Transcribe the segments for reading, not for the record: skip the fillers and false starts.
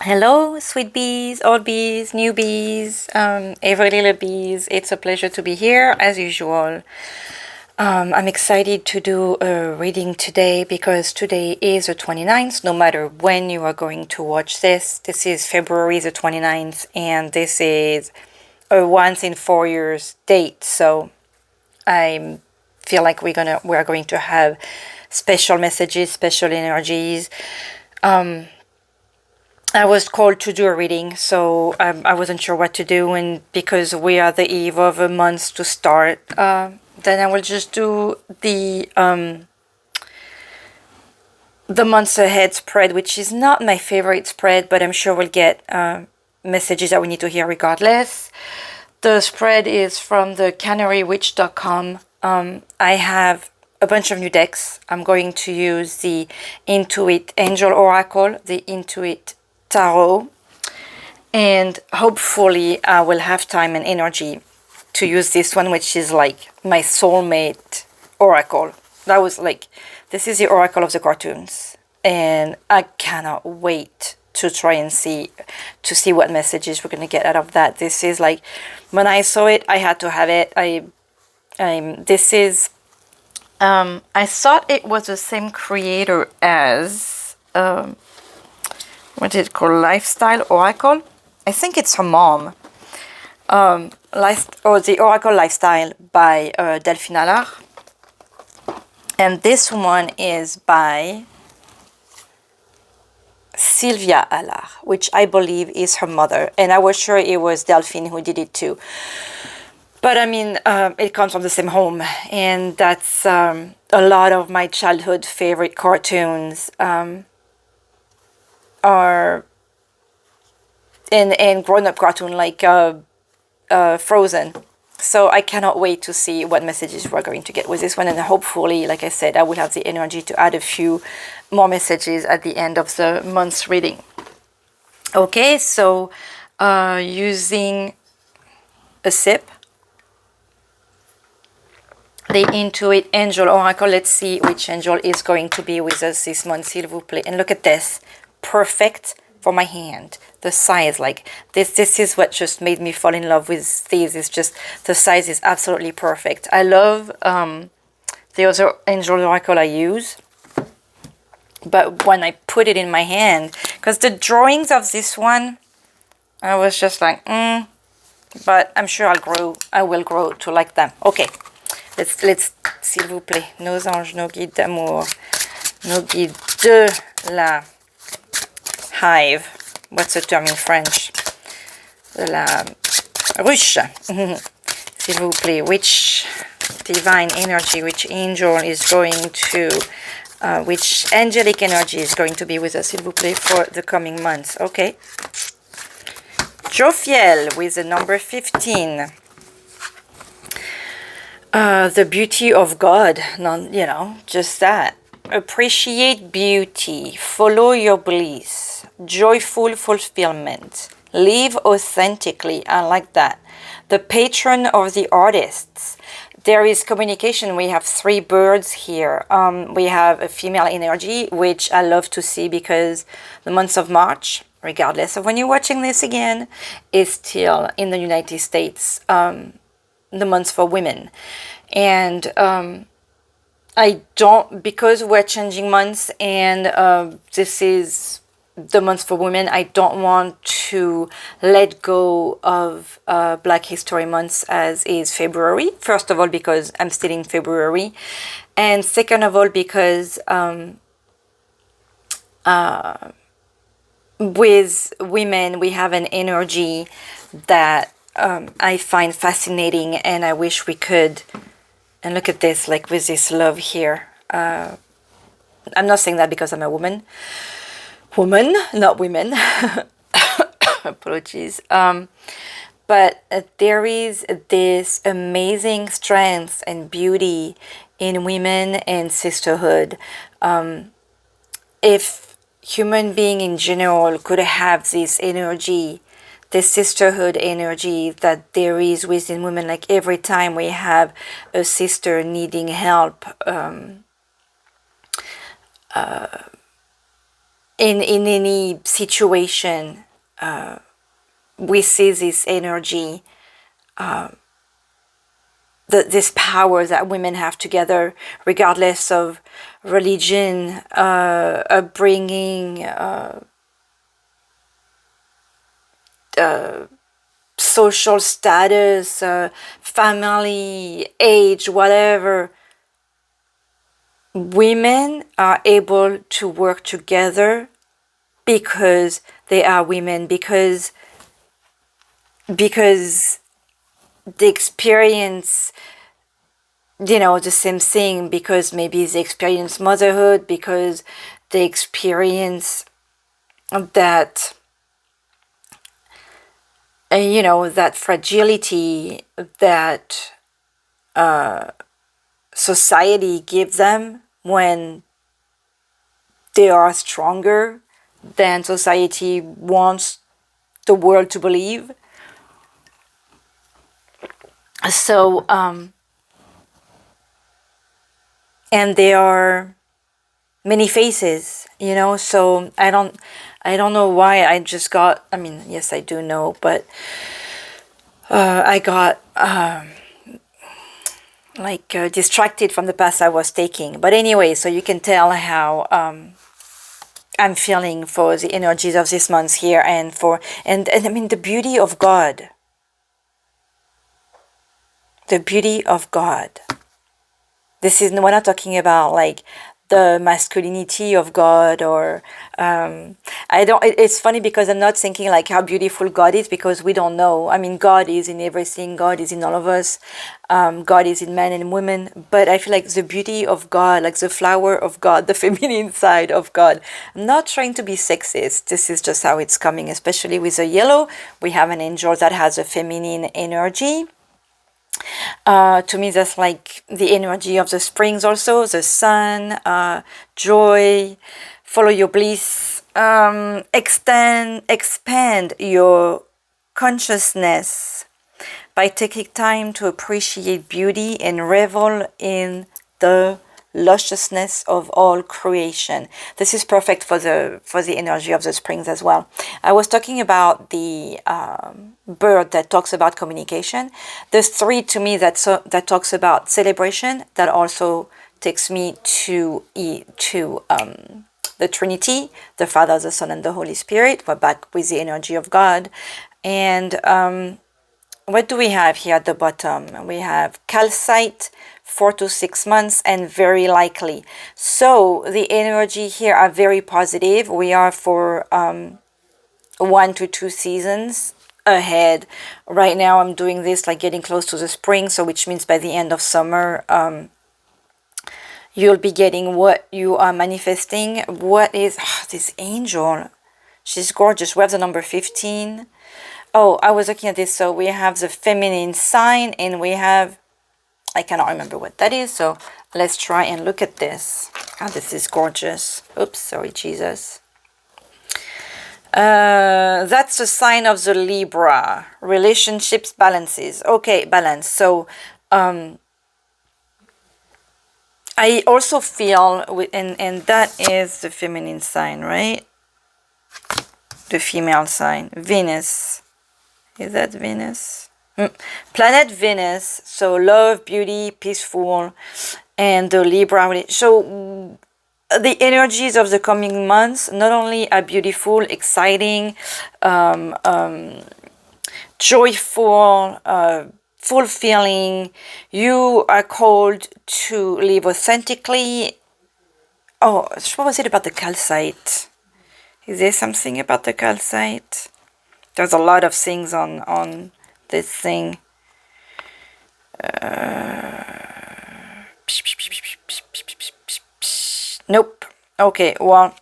Hello, sweet bees, old bees, new bees, every little bees. It's a pleasure to be here as usual. I'm excited to do a reading today because today is the 29th, no matter when you are going to watch this. This is February the 29th, and this is a once in 4 years date. So I feel like we're going to have special messages, special energies. I was called to do a reading, so I wasn't sure what to do, and because we are the eve of a month to start, then I will just do the months ahead spread, which is not my favorite spread, but I'm sure we'll get messages that we need to hear regardless. The spread is from the canarywitch.com. I have a bunch of new decks. I'm going to use the In2It Angel Oracle, the In2It Tarot, and hopefully I will have time and energy to use this one, which is like my soulmate oracle. That was like, this is the oracle of the cartoons, and I cannot wait to try and see what messages we're gonna get out of that. This is like, when I saw it, I had to have it. I thought it was the same creator as what is it called, Lifestyle Oracle. I think it's her mom. The Oracle Lifestyle by Delphine Allard, and this one is by Sylvia Allard, which I believe is her mother, and I was sure it was Delphine who did it too. But I mean, it comes from the same home, and that's a lot of my childhood favorite cartoons are in grown-up cartoon like Frozen. So I cannot wait to see what messages we're going to get with this one, and hopefully, like I said, I will have the energy to add a few more messages at the end of the month's reading. Okay, so using a sip, the In2It Angel Oracle. Let's see which angel is going to be with us this month, s'il vous plaît. And look at this, perfect for my hand. The size, like this is what just made me fall in love with these. It's just, the size is absolutely perfect. I love the other angel oracle I use, but when I put it in my hand, because the drawings of this one, I was just like, but I'm sure I will grow to like them. Okay, let's s'il vous plaît, nos anges, nos guides d'amour, nos guides de la hive. What's the term in French? De la ruche. S'il vous plaît, which divine energy, which angel is going to, which angelic energy is going to be with us, s'il vous plaît, for the coming months. Okay. Jophiel with the number 15. The beauty of God, just that. Appreciate beauty, follow your bliss, joyful fulfillment, live authentically. I like that. The patron of the artists. There is communication. We have 3 birds here. We have a female energy, which I love to see because the month of March, regardless of when you're watching this again, is still in the United States, the month for women. And because we're changing months, and this is the month for women, I don't want to let go of Black History Month as is February. First of all, because I'm still in February, and second of all, because with women we have an energy that I find fascinating, and I wish we could. And look at this, like with this love here. I'm not saying that because I'm a woman. Woman, not women. Apologies. But there is this amazing strength and beauty in women and sisterhood. If human being in general could have this energy, this sisterhood energy that there is within women, like every time we have a sister needing help in any situation, we see this energy, this power that women have together, regardless of religion, upbringing, social status, family, age, whatever. Women are able to work together because they are women, because they experience, you know, the same thing, because maybe they experience motherhood, because they experience that, you know, that fragility that society gives them when they are stronger than society wants the world to believe. So, and there are many faces, you know, so I don't know why I just got, I mean, yes, I do know, but I got distracted from the path I was taking. But anyway, so you can tell how I'm feeling for the energies of this month here, and I mean the beauty of God. The beauty of God. This is, we're not talking about like the masculinity of God, or it's funny because I'm not thinking like how beautiful God is, because we don't know. I mean, God is in everything. God is in all of us. God is in men and women. But I feel like the beauty of God, like the flower of God, the feminine side of God. I'm not trying to be sexist. This is just how it's coming, especially with the yellow. We have an angel that has a feminine energy. To me, that's like the energy of the springs, also the sun, joy, follow your bliss, expand your consciousness by taking time to appreciate beauty and revel in the lusciousness of all creation. This is perfect for the energy of the springs as well. I was talking about the bird that talks about communication. There's three to me that talks about celebration. That also takes me to the Trinity, the Father, the Son, and the Holy Spirit. We're back with the energy of God. And what do we have here at the bottom? We have calcite, 4 to 6 months, and very likely. So the energy here are very positive. We are for 1 to 2 seasons ahead. Right now I'm doing this like getting close to the spring, so which means by the end of summer you'll be getting what you are manifesting. What is this angel? She's gorgeous. We have the number 15. Oh, I was looking at this. So we have the feminine sign, and we have, I cannot remember what that is. So let's try and look at this. Oh, this is gorgeous. Oops, sorry, Jesus. That's the sign of the Libra. Relationships, balances. Okay, balance. So I also feel, and that is the feminine sign, right? The female sign. Venus. Is that Venus? Planet Venus, so love, beauty, peaceful, and the Libra. So the energies of the coming months not only are beautiful, exciting, joyful, fulfilling. You are called to live authentically. Oh, what was it about the calcite? Is there something about the calcite? There's a lot of things on this thing. Nope. Okay, well,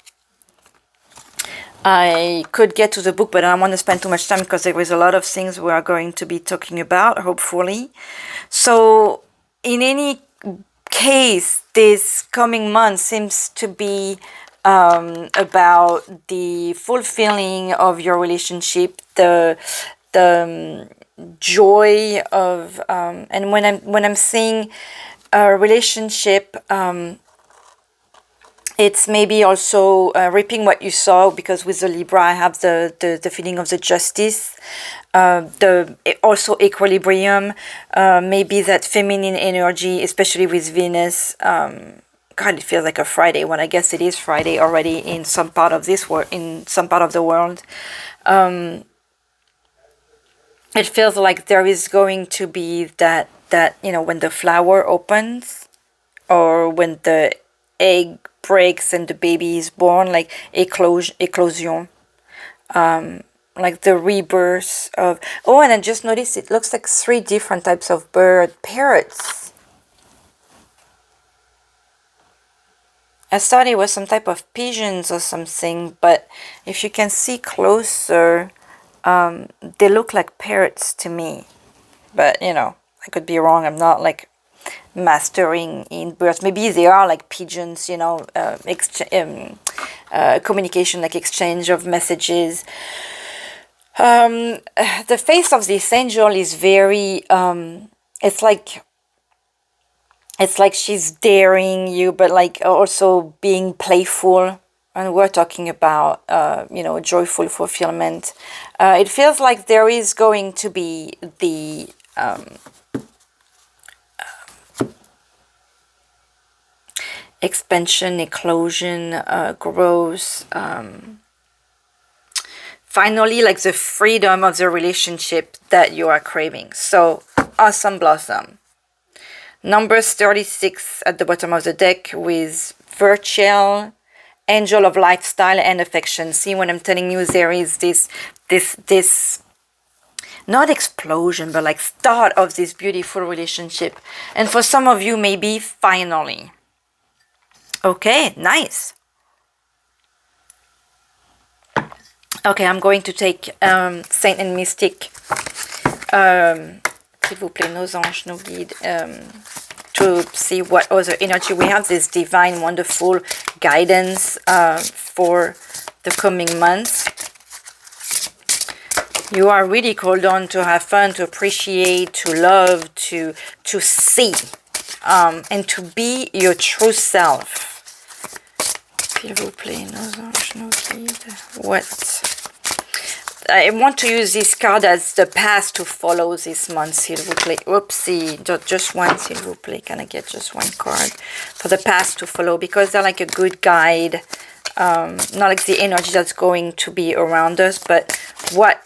I could get to the book, but I don't want to spend too much time because there is a lot of things we are going to be talking about, hopefully. So, in any case, this coming month seems to be about the fulfilling of your relationship, the joy of, and when I'm seeing a relationship, It's maybe also reaping what you sow, because with the Libra I have the feeling of the justice, also equilibrium, maybe that feminine energy, especially with Venus. God, it feels like a Friday when I guess it is Friday already in some part of this world, in some part of the world. It feels like there is going to be that you know, when the flower opens, or when the egg breaks and the baby is born, like éclosion, like the rebirth of. Oh, and I just noticed it looks like 3 different types of parrots. I thought it was some type of pigeons or something, but if you can see closer, they look like parrots to me. But you know, I could be wrong. I'm not like mastering in birds. Maybe they are like pigeons, you know, communication, like exchange of messages. The face of this angel is very it's like she's daring you, but like also being playful. And we're talking about you know, joyful fulfillment. It feels like there is going to be the expansion, eclosion, growth, finally, like the freedom of the relationship that you are craving. So awesome blossom. Numbers 36 at the bottom of the deck with Fairchild, angel of lifestyle and affection. See, when I'm telling you there is this not explosion, but like start of this beautiful relationship. And for some of you, maybe finally. Okay, nice. Okay, I'm going to take Saint and Mystic, s'il vous plaît, nos anges, nos guides, to see what other energy we have, this divine, wonderful guidance for the coming months. You are really called on to have fun, to appreciate, to love, to see, and to be your true self. S'il vous plaît, nos anges, nos guides. What? I want to use this card as the path to follow this month, s'il vous plaît. Oopsie, just one, s'il vous plaît. Can I get just one card for the path to follow? Because they're like a good guide. Not like the energy that's going to be around us, but what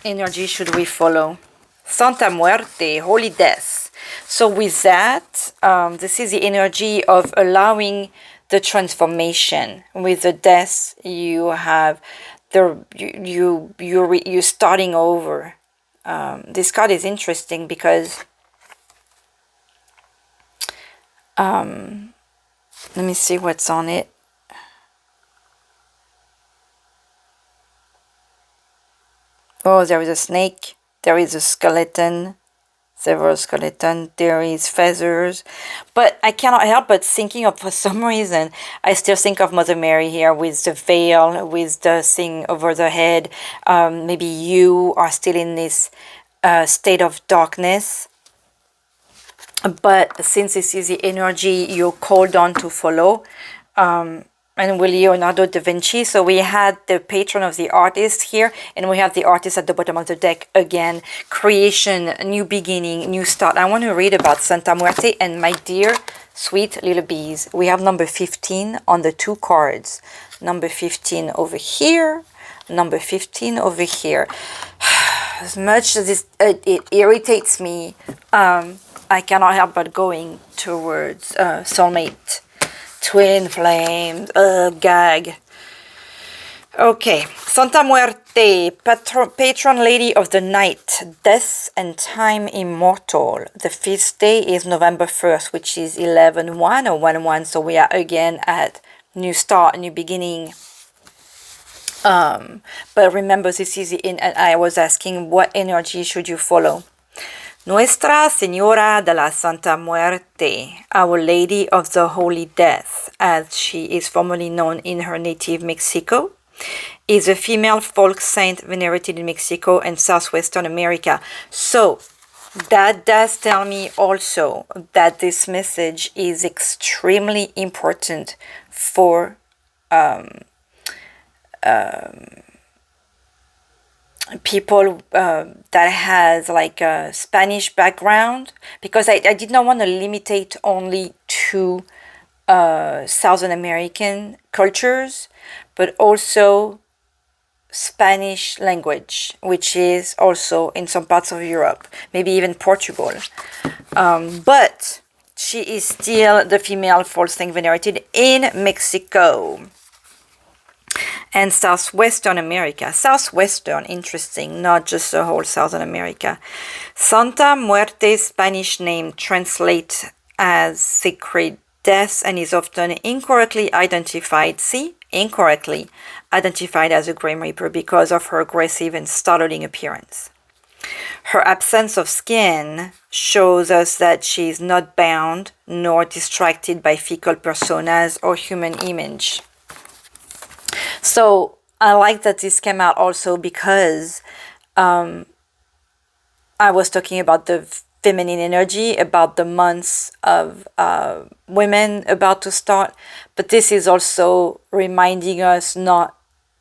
energy should we follow? Santa Muerte, Holy Death. So with that, this is the energy of allowing the transformation. With the death, you have you're starting over. This card is interesting because let me see what's on it. Oh, there is a snake, there is a skeleton, several skeleton, there is feathers, but I cannot help but thinking of, for some reason, I still think of Mother Mary here with the veil, with the thing over the head. Maybe you are still in this state of darkness, but since this is the energy you're called on to follow, and with Leonardo da Vinci, so we had the patron of the artist here, and we have the artist at the bottom of the deck again. Creation, new beginning, new start. I want to read about Santa Muerte and my dear sweet little bees. We have number 15 on the 2 cards. Number 15 over here, number 15 over here. As much as it irritates me, I cannot help but going towards soulmate. Twin flames, gag. Okay, Santa Muerte, patron lady of the night, death and time immortal. The feast day is November 1st, which is 11-1 or 1-1, so we are again at new start, new beginning. But remember, this is and I was asking, what energy should you follow? Nuestra Señora de la Santa Muerte, Our Lady of the Holy Death, as she is formerly known in her native Mexico, is a female folk saint venerated in Mexico and Southwestern America. So, That does tell me also that this message is extremely important for people that has like a Spanish background, because I did not want to limit it only to Southern American cultures, but also Spanish language, which is also in some parts of Europe, maybe even Portugal. But she is still the female false thing venerated in Mexico and Southwestern America. Southwestern, interesting, not just the whole Southern America. Santa Muerte's Spanish name translates as sacred death and is often incorrectly identified, incorrectly identified as a Grim Reaper because of her aggressive and startling appearance. Her absence of skin shows us that she is not bound nor distracted by fecal personas or human image. So I like that this came out also because I was talking about the feminine energy, about the months of women about to start, but this is also reminding us not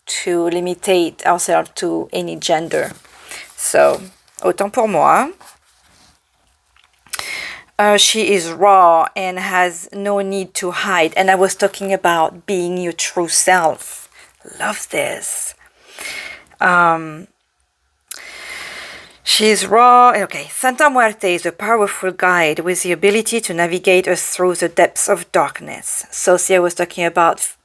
to limitate ourselves to any gender. So, autant pour moi. She is raw and has no need to hide. And I was talking about being your true self. Love this. She is raw. Okay, Santa Muerte is a powerful guide with the ability to navigate us through the depths of darkness. Socia was talking about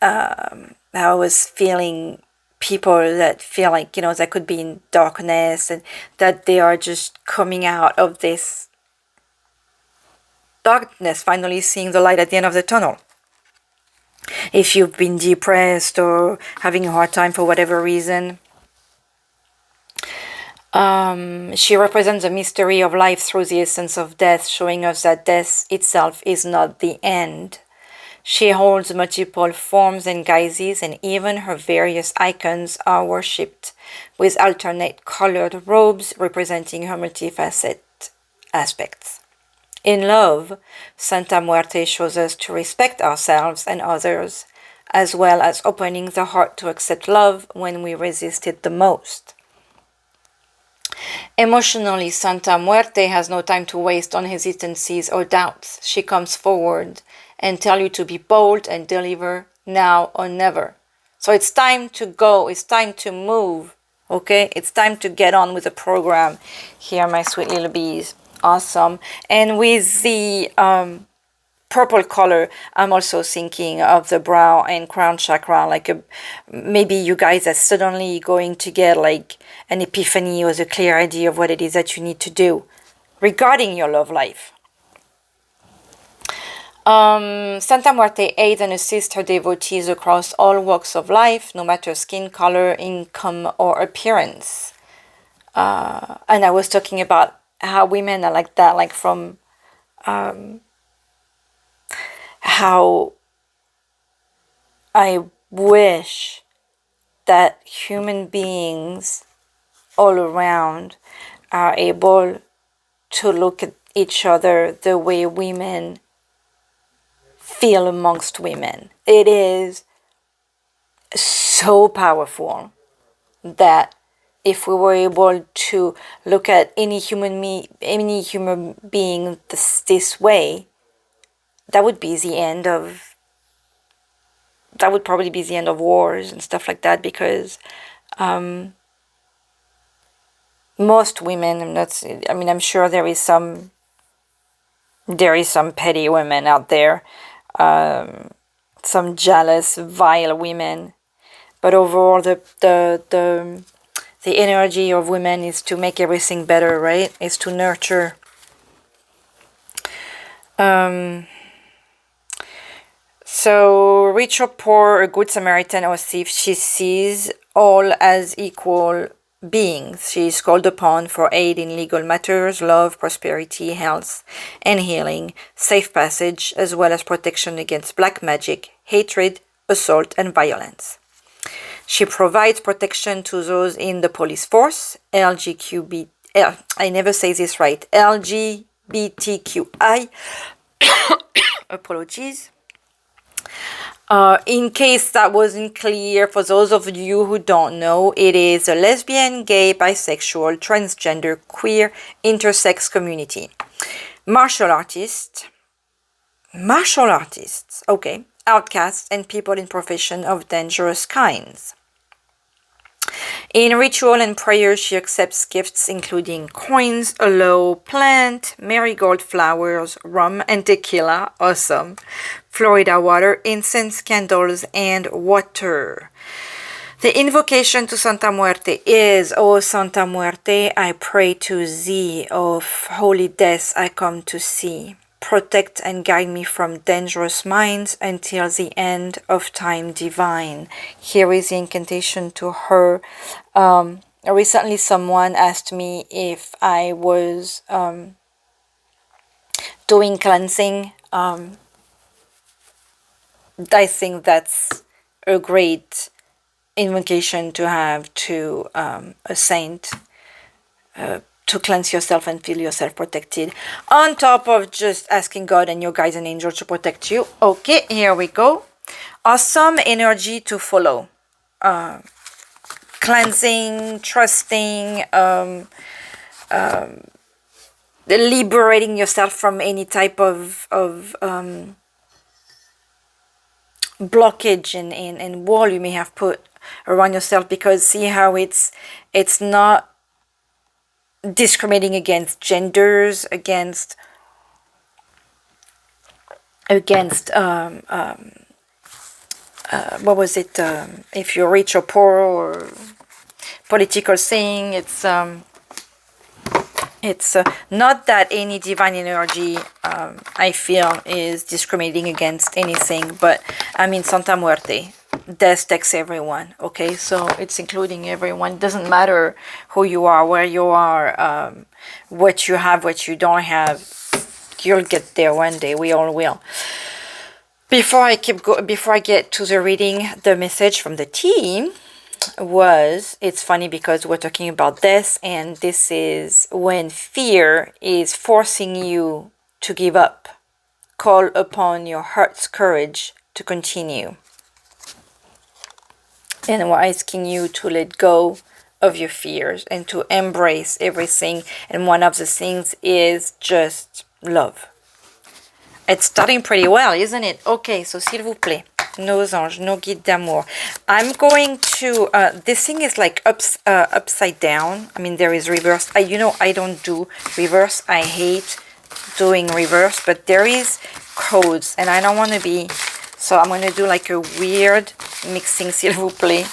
how I was feeling people that feel like, you know, that could be in darkness and that they are just coming out of this darkness, finally seeing the light at the end of the tunnel. If you've been depressed or having a hard time for whatever reason, she represents the mystery of life through the essence of death, showing us that death itself is not the end. She holds multiple forms and guises, and even her various icons are worshipped, with alternate colored robes representing her multifaceted aspects. In love, Santa Muerte shows us to respect ourselves and others, as well as opening the heart to accept love when we resist it the most. Emotionally, Santa Muerte has no time to waste on hesitancies or doubts. She comes forward and tells you to be bold and deliver now or never. So it's time to go. It's time to move. Okay? It's time to get on with the program. Here, my sweet little bees. Awesome. And with the purple color, I'm also thinking of the brow and crown chakra, like maybe you guys are suddenly going to get like an epiphany or a clear idea of what it is that you need to do regarding your love life. Santa Muerte aids and assists her devotees across all walks of life, no matter skin color, income, or appearance. And I was talking about how women are like that, like from how I wish that human beings all around are able to look at each other the way women feel amongst women. It is so powerful that if we were able to look at any human being this way, that would be the end of, that would probably be the end of wars and stuff like that, because most women, I'm sure there is some petty women out there, some jealous, vile women, but overall the energy of women is to make everything better, right? Is to nurture. So, rich or poor, a good Samaritan or thief, she sees all as equal beings. She is called upon for aid in legal matters, love, prosperity, health, and healing, safe passage, as well as protection against black magic, hatred, assault, and violence. She provides protection to those in the police force, I never say this right, LGBTQI, apologies. In case that wasn't clear, for those of you who don't know, it is a lesbian, gay, bisexual, transgender, queer, intersex community. Martial artists, okay, outcasts, and people in profession of dangerous kinds. In ritual and prayer, she accepts gifts including coins, aloe plant, marigold flowers, rum and tequila, awesome, Florida water, incense, candles, and water. The invocation to Santa Muerte is, O Santa Muerte, I pray to thee, of holy death I come to see. Protect and guide me from dangerous minds until the end of time divine. Here is the incantation to her. Recently someone asked me if I was doing cleansing. I think that's a great invocation to have to a saint, to cleanse yourself and feel yourself protected, on top of just asking God and your guides and angels to protect you. Okay, here we go. Awesome energy to follow. Cleansing, trusting, liberating yourself from any type of blockage and wall you may have put around yourself, because see how it's not discriminating against genders, against what was it, if you're rich or poor, or political thing. It's not that any divine energy I feel is discriminating against anything, but I mean Santa Muerte, death takes everyone, okay? So it's including everyone. It doesn't matter who you are, where you are, what you have, what you don't have. You'll get there one day. We all will. Before I get to the reading, the message from the team was, it's funny because we're talking about this, and this is when fear is forcing you to give up. Call upon your heart's courage to continue. And we're asking you to let go of your fears and to embrace everything. And one of the things is just love. It's starting pretty well, isn't it? Okay, so s'il vous plaît, nos anges, nos guides d'amour. I'm going to, this thing is like upside down. I mean, there is reverse. I don't do reverse. I hate doing reverse, but there is codes, and I don't want to be, so I'm going to do like a weird mixing, s'il vous plaît.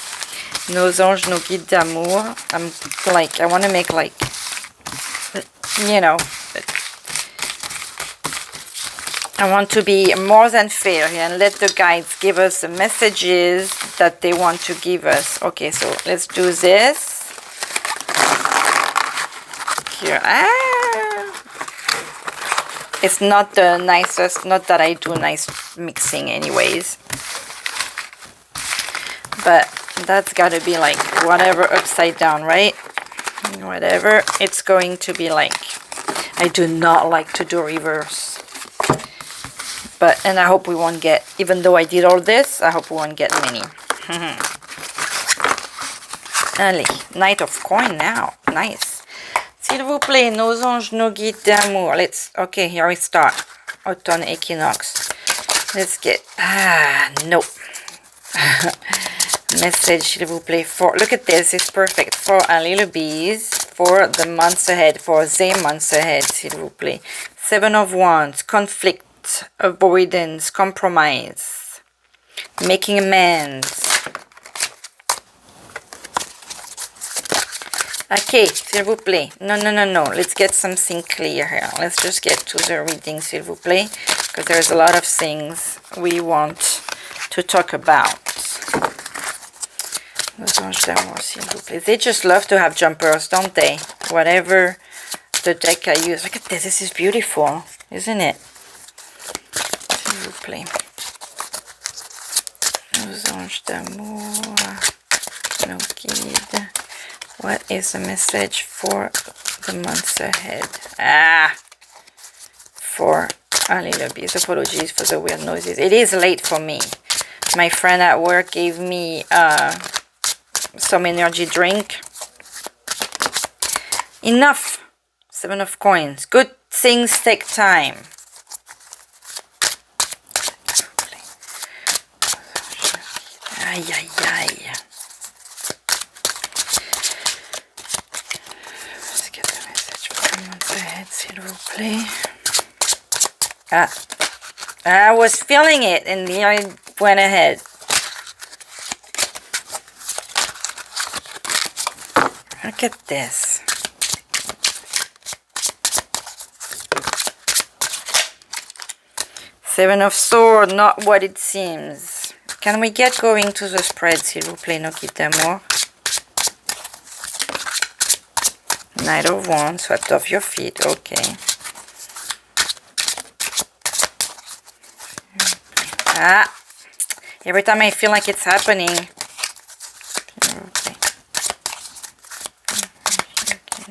Nos anges, nos guides d'amour. I want to make like, you know, I want to be more than fair here and let the guides give us the messages that they want to give us. Okay, so let's do this. Here. It's not the nicest, not that I do nice mixing anyways. But that's gotta be like whatever upside down, right? Whatever, it's going to be like. I do not like to do reverse. But, and I hope we won't get, even though I did all this, I hope we won't get many. Allez, Knight of Coin now. Nice. S'il vous plaît, nos anges, nos guides d'amour. Okay, here we start. Autumn equinox. Let's get, no. Message, s'il vous plaît, for, look at this, it's perfect. For a little bees, for the months ahead, for the months ahead, s'il vous plaît. 7 of Wands, conflict, avoidance, compromise, making amends. Okay, s'il vous plaît. No. Let's get something clear here. Let's just get to the reading, s'il vous plaît, because there's a lot of things we want to talk about. They just love to have jumpers, don't they? Whatever the deck I use. Look at this. This is beautiful, isn't it? S'il vous plaît. Nos anges d'amour, nos guides, What is the message for the months ahead? For a little bit. Apologies for the weird noises. It is late for me. My friend at work gave me some energy drink. Enough. 7 of coins. Good things take time. Aïe, aïe, aïe. Let's get the message for the months ahead, s'il vous plaît. I was feeling it and I went ahead. Look at this. Seven of Swords, not what it seems. Can we get going to the spread, s'il vous plaît, no quittez-moi. Knight of Wands, swept off your feet, okay. Every time I feel like it's happening. Okay.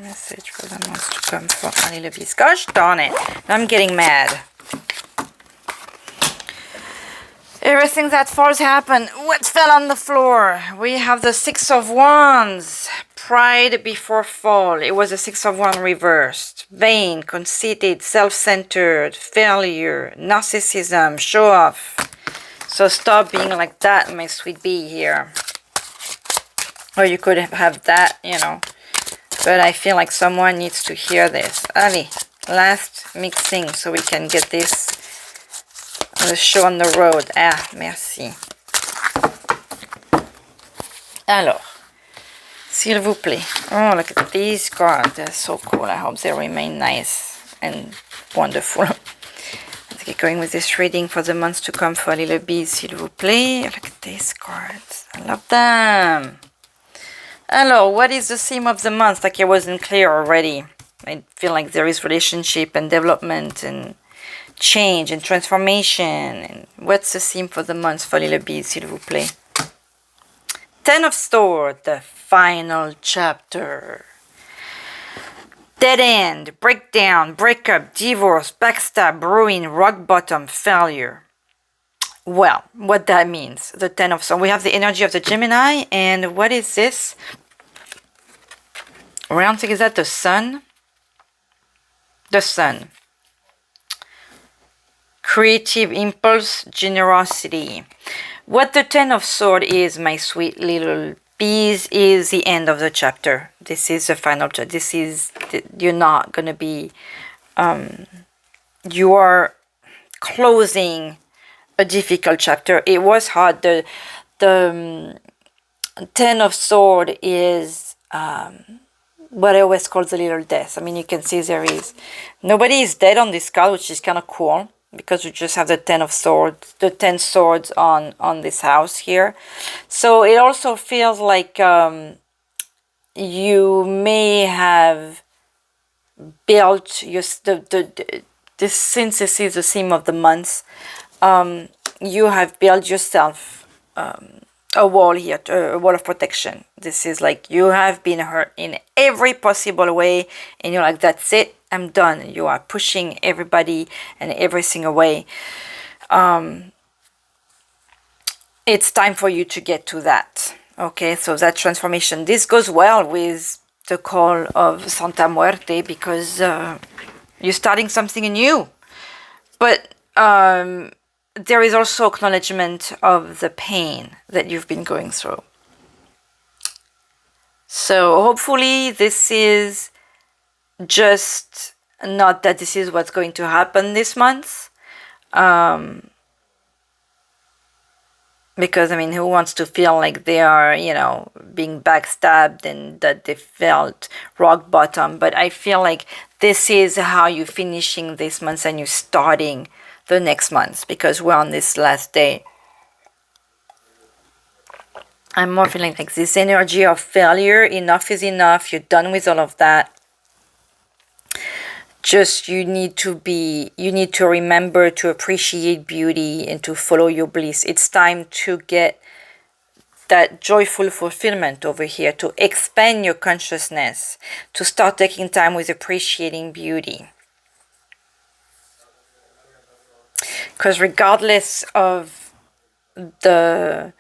Message for the months to come for Ali Levis. Gosh darn it. I'm getting mad. Everything that falls happened. What fell on the floor? We have the Six of Wands. Pride before fall. It was a Six of Wands reversed. Vain, conceited, self-centered, failure, narcissism, show off. So stop being like that, my sweet bee here. Or you could have that, you know. But I feel like someone needs to hear this. Allez, last mixing so we can get this the show on the road. Merci. Alors, s'il vous plaît. Oh, look at these cards. They're so cool. I hope they remain nice and wonderful. Let's get going with this reading for the months to come for Little Bees, s'il vous plaît. Look at these cards. I love them. Hello, what is the theme of the month? Like it wasn't clear already. I feel like there is relationship and development and change and transformation. And what's the theme for the month for Little Bees, s'il vous plaît? Ten of Swords, the final chapter. Dead end, breakdown, breakup, divorce, backstab, ruin, rock bottom, failure. Well, what that means, the Ten of Swords. We have the energy of the Gemini, and what is this? Round thing, is that the Sun? The Sun. Creative impulse, generosity. What the Ten of Swords is, my sweet little bees, is the end of the chapter. This is the final chapter. This is, you're not going to be, you are closing a difficult chapter. It was hard. The Ten of Swords is what I always call the little death. I mean, you can see there is, nobody is dead on this card, which is kind of cool. Because we just have the Ten of Swords, the 10 swords on this house here. So it also feels like you may have built your, this, since this is the theme of the month, you have built yourself a wall here, a wall of protection. This is like you have been hurt in every possible way and you're like, that's it. I'm done. You are pushing everybody and everything away. It's time for you to get to that. Okay, so that transformation. This goes well with the call of Santa Muerte because you're starting something new. But there is also acknowledgement of the pain that you've been going through. So hopefully this is just not that this is what's going to happen this month, because I mean, who wants to feel like they are, you know, being backstabbed and that they felt rock bottom? But I feel like this is how you're finishing this month and you're starting the next month, because we're on this last day. I'm more feeling like this energy of failure. Enough is enough. You're done with all of that. Just you need to remember to appreciate beauty and to follow your bliss. It's time to get that joyful fulfillment over here, to expand your consciousness, to start taking time with appreciating beauty. Because regardless of the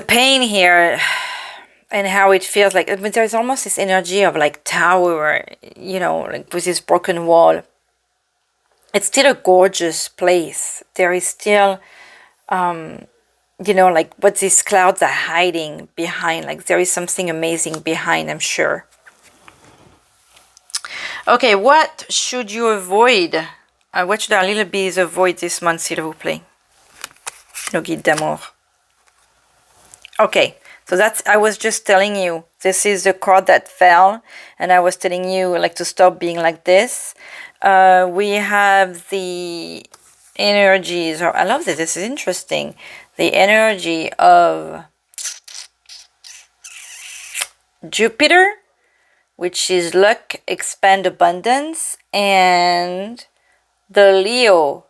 pain here and how it feels like, I mean, there's almost this energy of like tower, you know, like with this broken wall. It's still a gorgeous place. There is still, you know, like what these clouds are hiding behind. Like there is something amazing behind, I'm sure. Okay, what should you avoid? What should our little bees avoid this month, s'il vous plaît? Nos guides d'amour. Okay, so that's, I was just telling you, this is the card that fell, and I was telling you like to stop being like this. We have the energies, or I love this is interesting. The energy of Jupiter, which is luck, expand, abundance, and the Leo,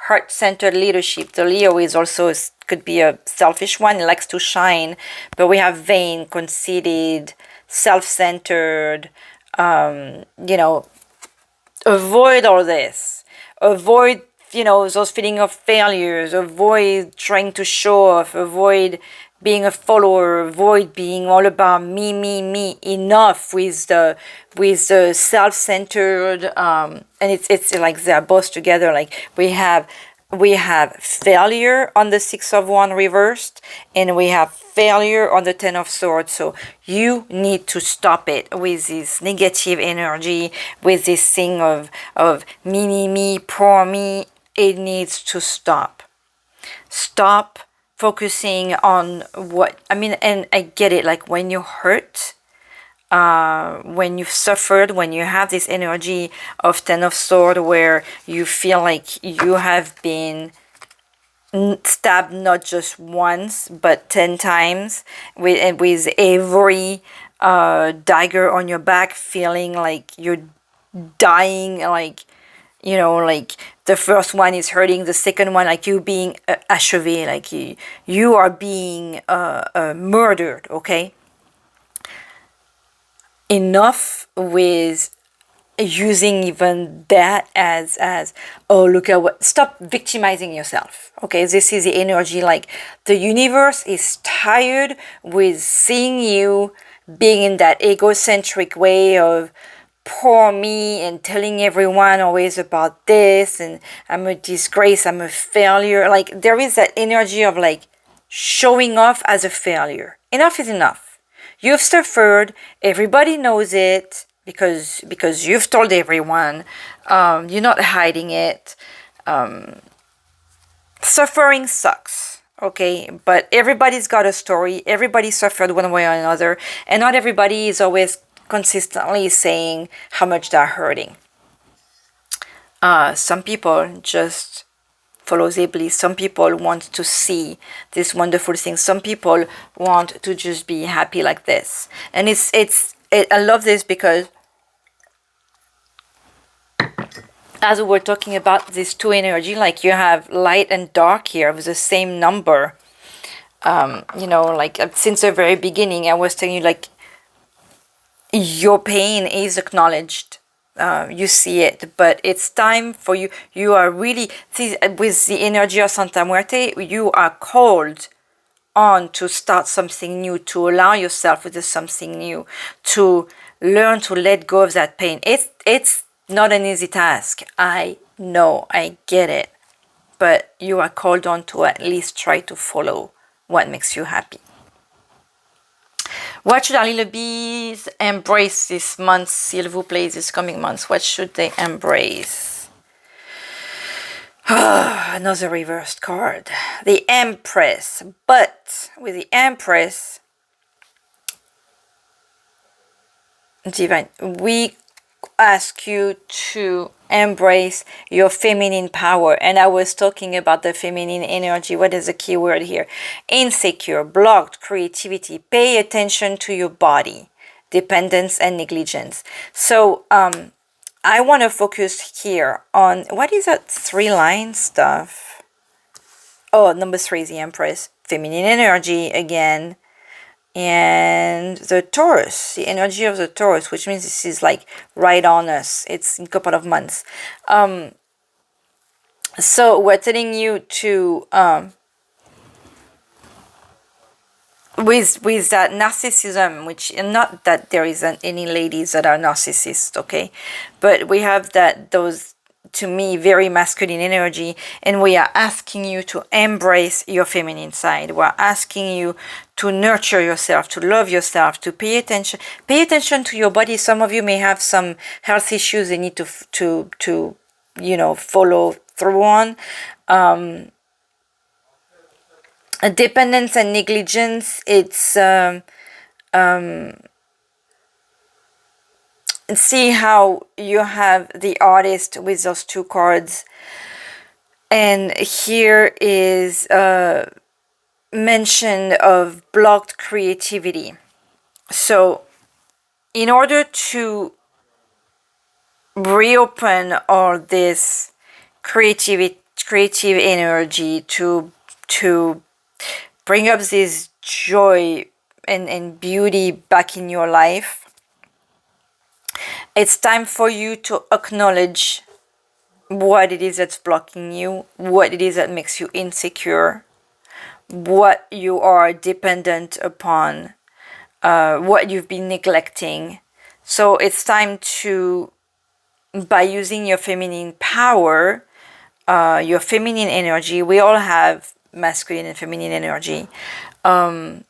heart-centered leadership. The Leo is also, could be a selfish one, it likes to shine, but we have vain, conceited, self-centered, you know, avoid all this. Avoid, you know, those feeling of failures. Avoid trying to show off. Avoid being a follower. Avoid being all about me, me, me. Enough with the self-centered. And it's like they're both together. Like we have failure on the Six of Wands reversed, and we have failure on the Ten of Swords. So you need to stop it with this negative energy, with this thing of me, me, me, poor me. It needs to stop. Stop focusing on what, I mean, and I get it, like when you're hurt, when you've suffered, when you have this energy of Ten of Swords where you feel like you have been stabbed not just once but 10 times, with every dagger on your back, feeling like you're dying, like, you know, like the first one is hurting, the second one like you being achevé, like you are being murdered. Okay, enough with using even that as oh, look at what, stop victimizing yourself. Okay, this is the energy, like the universe is tired with seeing you being in that egocentric way of poor me and telling everyone always about this, and I'm a disgrace, I'm a failure. Like there is that energy of like showing off as a failure. Enough is enough. You've suffered, everybody knows it, because you've told everyone. You're not hiding it. Suffering sucks, okay, but everybody's got a story. Everybody suffered one way or another, and not everybody is always consistently saying how much they're hurting. Some people just follow their bliss. Some people want to see this wonderful thing. Some people want to just be happy like this. And I love this because as we were talking about these two energy, like you have light and dark here with the same number. You know, like since the very beginning, I was telling you, like, your pain is acknowledged. You see it, but it's time for you. You are really, see, with the energy of Santa Muerte, you are called on to start something new, to allow yourself with something new, to learn to let go of that pain. It's not an easy task. I know, I get it, but you are called on to at least try to follow what makes you happy. What should our little bees embrace this month, s'il vous plaît, this coming month? What should they embrace? Another reversed card. The Empress. But with the Empress, Divine, we ask you to embrace your feminine power. And I was talking about the feminine energy. What is the key word here? Insecure, blocked creativity. Pay attention to your body. Dependence and negligence. So I want to focus here on, what is that 3-line stuff? Oh, number 3 is the Empress. feminine energy again. And the Taurus, the energy of the Taurus, which means this is like right on us. It's in a couple of months. So we're telling you to with that narcissism, which, not that there isn't any ladies that are narcissists, okay, but we have that, those, to me, very masculine energy, and we are asking you to embrace your feminine side. We're asking you to nurture yourself, to love yourself, to pay attention to your body. Some of you may have some health issues they need to you know, follow through on. Dependence and negligence, it's see how you have the Artist with those two cards, and here is mention of blocked creativity. So in order to reopen all this creative energy, to bring up this joy and beauty back in your life, it's time for you to acknowledge what it is that's blocking you, what it is that makes you insecure, what you are dependent upon, what you've been neglecting. So it's time to, by using your feminine power, your feminine energy, we all have masculine and feminine energy. I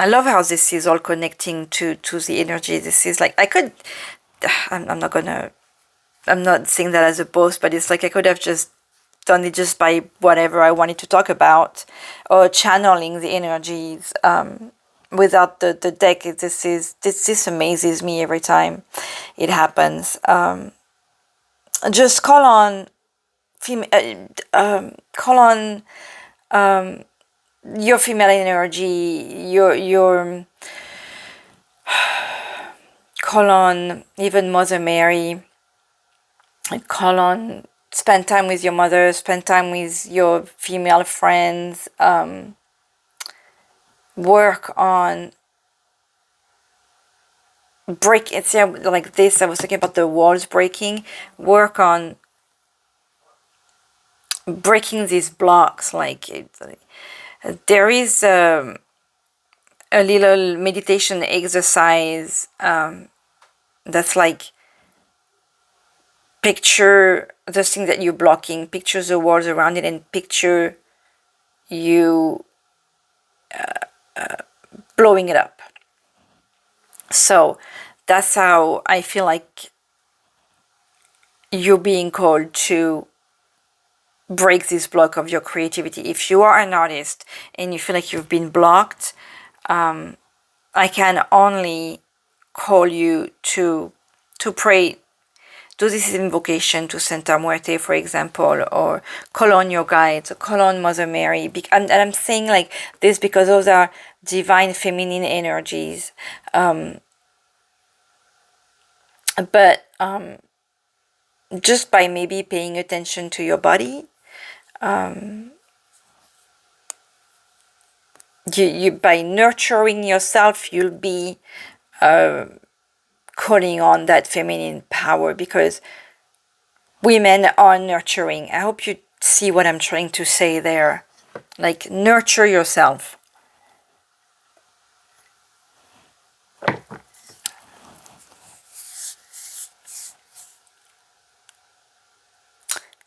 love how this is all connecting to the energy. This is like, I'm not saying that as a boast, but it's like I could have just done it just by whatever I wanted to talk about, or channeling the energies without the deck. This amazes me every time it happens. Just call on your female energy, your call on even Mother Mary, call on, spend time with your mother, spend time with your female friends, work on break, it's like this, I was talking about the walls breaking, work on breaking these blocks. Like there is a little meditation exercise that's like, picture the thing that you're blocking, picture the walls around it, and picture you blowing it up. So that's how I feel like you're being called to break this block of your creativity. If you are an artist and you feel like you've been blocked, I can only call you to pray. Do this invocation to Santa Muerte, for example, or call on your guides, or call on Mother Mary. And I'm saying like this because those are divine feminine energies. But just by maybe paying attention to your body, you by nurturing yourself, you'll be calling on that feminine power, because women are nurturing. I hope you see what I'm trying to say there. Like, nurture yourself.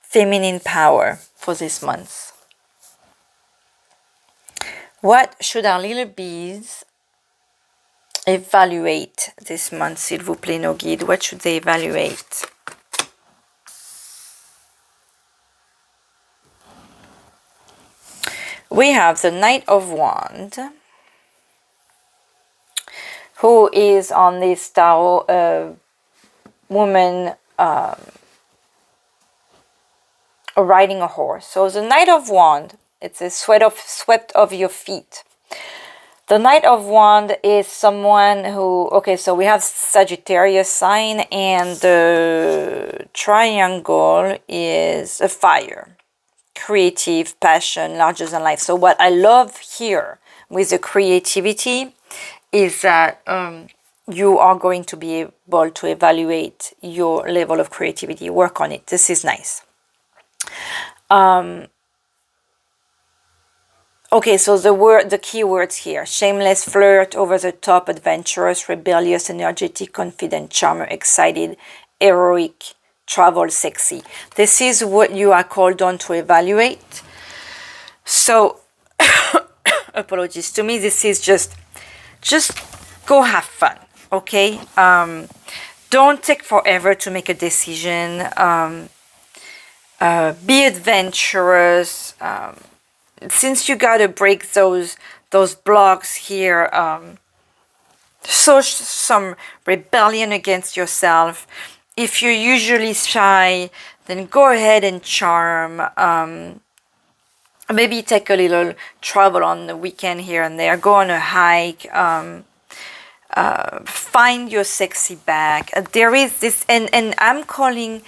Feminine power for this month. What should our little bees evaluate this month, s'il vous plaît, nos guides? What should they evaluate? We have the Knight of Wands, who is on this tarot, woman riding a horse. So the Knight of Wands, it's a swept of your feet. The Knight of Wands is someone who, okay, so we have Sagittarius sign, and the triangle is a fire. creative, passion, larger than life. So what I love here with the creativity is that you are going to be able to evaluate your level of creativity, work on it. This is nice. Okay, so the key words here: shameless, flirt, over the top, adventurous, rebellious, energetic, confident, charmer, excited, heroic, travel, sexy. This is what you are called on to evaluate. So apologies, to me this is just go have fun, okay? Don't take forever to make a decision. Be adventurous. Since you gotta break those blocks here, show some rebellion against yourself. If you're usually shy, then go ahead and charm. Maybe take a little travel on the weekend here and there. Go on a hike. Find your sexy bag. There is this, and I'm talking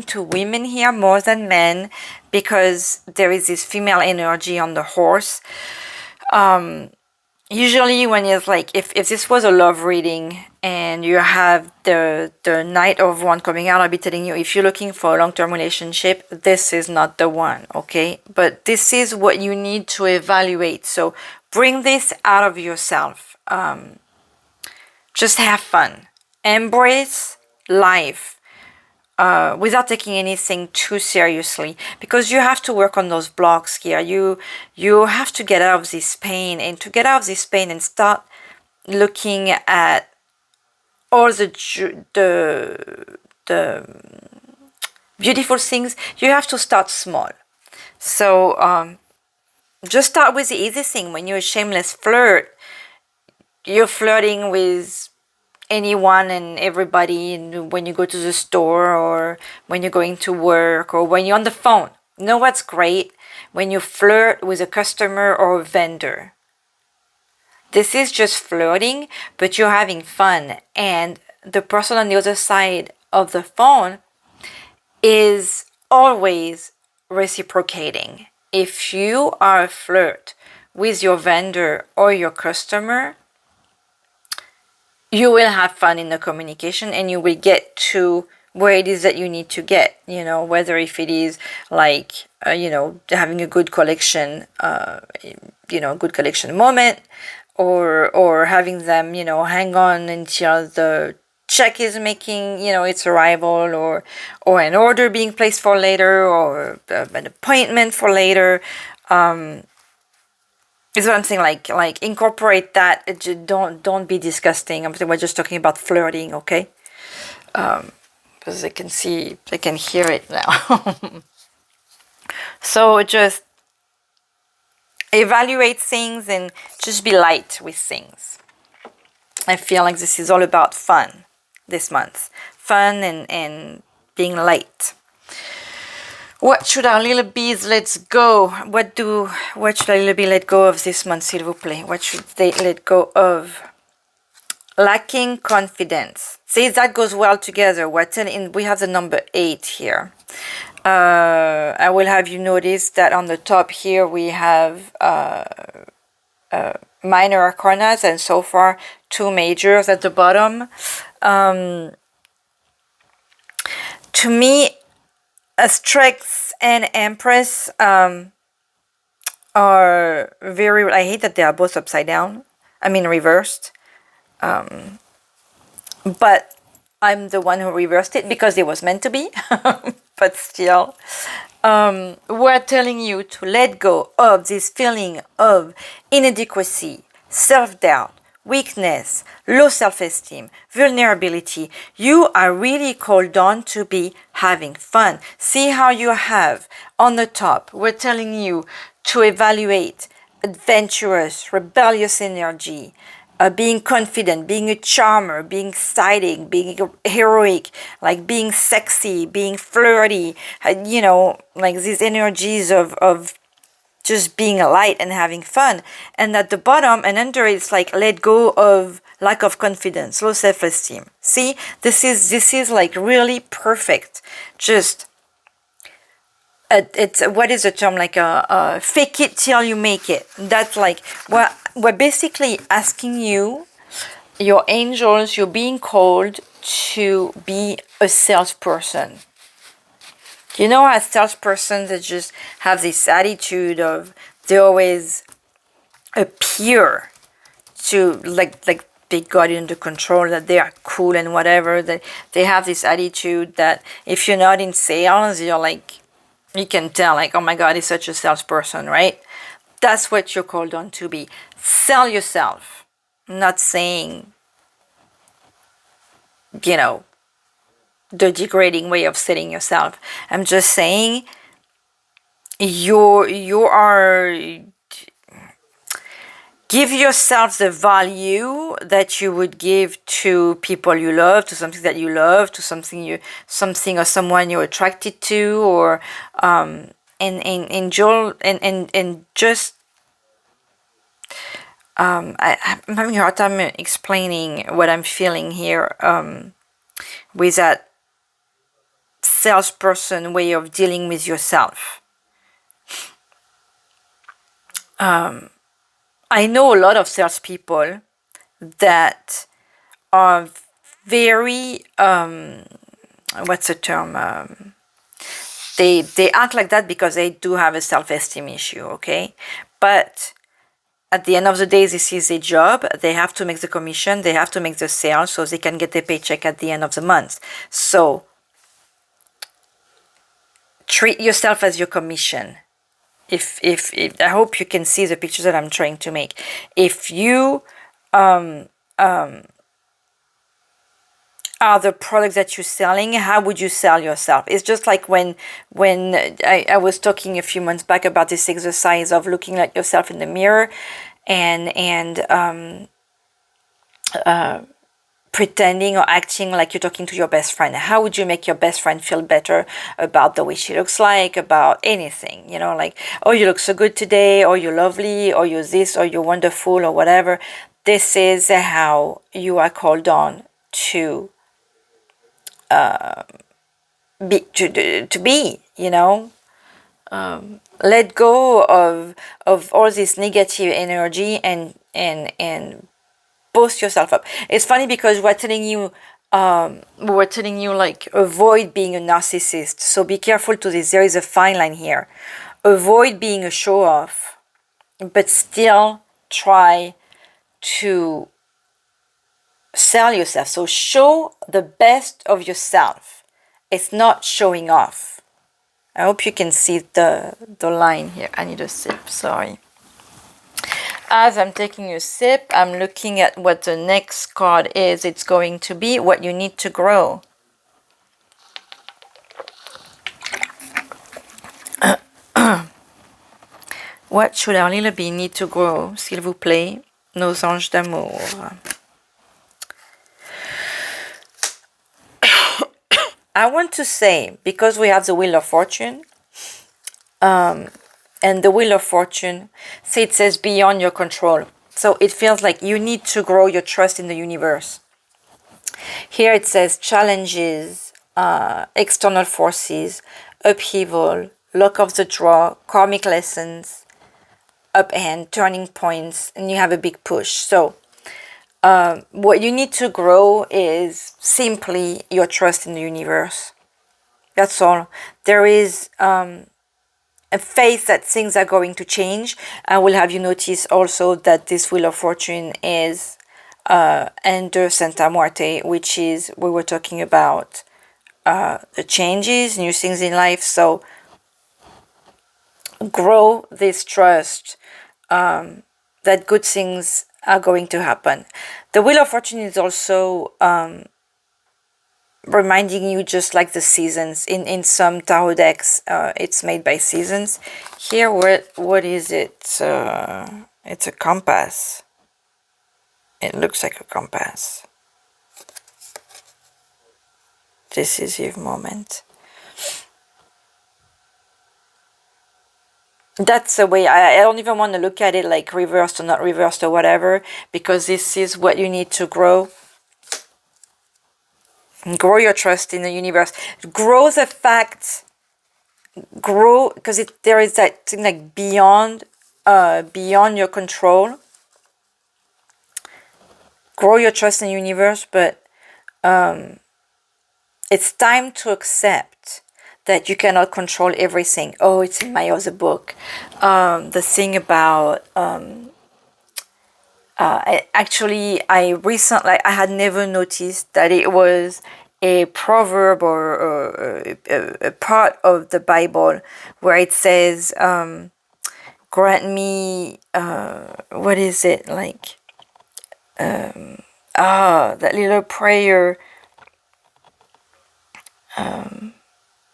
to women here more than men, because there is this female energy on the horse. Usually when it's like, if this was a love reading and you have the Knight of Wands coming out, I'll be telling you, if you're looking for a long-term relationship, this is not the one, okay? But this is what you need to evaluate. So bring this out of yourself. Just have fun. Embrace life. Without taking anything too seriously, because you have to work on those blocks here. You have to get out of this pain, and to get out of this pain and start looking at all the beautiful things, you have to start small. So just start with the easy thing. When you're a shameless flirt, you're flirting with anyone and everybody, and when you go to the store, or when you're going to work, or when you're on the phone. You know what's great? When you flirt with a customer or a vendor. This is just flirting, but you're having fun, and the person on the other side of the phone is always reciprocating. If you are a flirt with your vendor or your customer, you will have fun in the communication, and you will get to where it is that you need to get, you know, whether if it is like, you know, having a good collection, you know, good collection moment, or having them, you know, hang on until the check is making, you know, its arrival, or an order being placed for later, or an appointment for later. Is what I'm saying, like incorporate that. Don't be disgusting. We're just talking about flirting, okay? Because they can hear it now. So just evaluate things and just be light with things. I feel like this is all about fun this month. Fun and being light. What should our little bees let go? What should our little bee let go of this month, s'il vous plaît? What should they let go of? Lacking confidence. See, that goes well together. We have the number 8 here. I will have you notice that on the top here we have minor arcanas, and so far 2 majors at the bottom. To me, Strength and Empress are very... I hate that they are both upside down. I mean reversed. But I'm the one who reversed it because it was meant to be. But still. We're telling you to let go of this feeling of inadequacy, self-doubt, weakness, low self-esteem, vulnerability. You are really called on to be having fun. See how you have on the top. We're telling you to evaluate adventurous, rebellious energy, being confident, being a charmer, being exciting, being heroic, like being sexy, being flirty, you know, like these energies of just being light and having fun. And at the bottom and under it's like let go of lack of confidence, low self-esteem. See, this is like really perfect. Just it's what is the term, like a fake it till you make it. That's like what we're basically asking you, your angels, you're being called to be a salesperson. You know, as salespersons that just have this attitude of they always appear to like they got it under control, that they are cool and whatever, that they have this attitude that if you're not in sales, you're like, you can tell, like, oh my god, he's such a salesperson, right? That's what you're called on to be. Sell yourself. I'm not saying, you know, the degrading way of selling yourself. I'm just saying you are, give yourself the value that you would give to people you love, to something that you love, to something or someone you're attracted to, or and enjoy and just I'm having a hard time explaining what I'm feeling here with that salesperson way of dealing with yourself. I know a lot of salespeople that are very what's the term? They act like that because they do have a self-esteem issue, okay? But at the end of the day, this is a job. They have to make the commission, they have to make the sale so they can get their paycheck at the end of the month. So treat yourself as your commission. If I hope you can see the pictures that I'm trying to make. If you are the products that you're selling, how would you sell yourself? It's just like when I was talking a few months back about this exercise of looking at yourself in the mirror and pretending or acting like you're talking to your best friend. How would you make your best friend feel better about the way she looks like, about anything, you know, like, oh, you look so good today, or you're lovely, or you're this, or you're wonderful, or whatever. This is how you are called on to be, you know. Let go of all this negative energy and boost yourself up. It's funny because we're telling you like, avoid being a narcissist. So be careful to this. There is a fine line here. Avoid being a show off, but still try to sell yourself. So show the best of yourself. It's not showing off. I hope you can see the line here. I need a sip, sorry. As I'm taking a sip, I'm looking at what the next card is. It's going to be what you need to grow. What should our little bee need to grow, s'il vous plaît, nos anges d'amour? I want to say, because we have the Wheel of Fortune, and the Wheel of Fortune, see, it says beyond your control. So it feels like you need to grow your trust in the universe. Here it says challenges, external forces, upheaval, luck of the draw, karmic lessons, upend, turning points, and you have a big push. So what you need to grow is simply your trust in the universe. That's all. There is a faith that things are going to change. I will have you notice also that this Wheel of Fortune is under Santa Muerte, which is, we were talking about the changes, new things in life. So grow this trust that good things are going to happen. The Wheel of Fortune is also reminding you, just like the seasons in some tarot decks, it's made by seasons. Here, what is it? It's a compass. It looks like a compass. Decisive moment. That's the way. I don't even want to look at it like reversed or not reversed or whatever, because this is what you need to grow. Grow your trust in the universe. Grow the fact grow, because there is that thing like beyond your control. Grow your trust in the universe, but it's time to accept that you cannot control everything. Oh, it's in my other book. The thing about I recently, I had never noticed that it was a proverb or a part of the Bible where it says, grant me, what is it, like, that little prayer,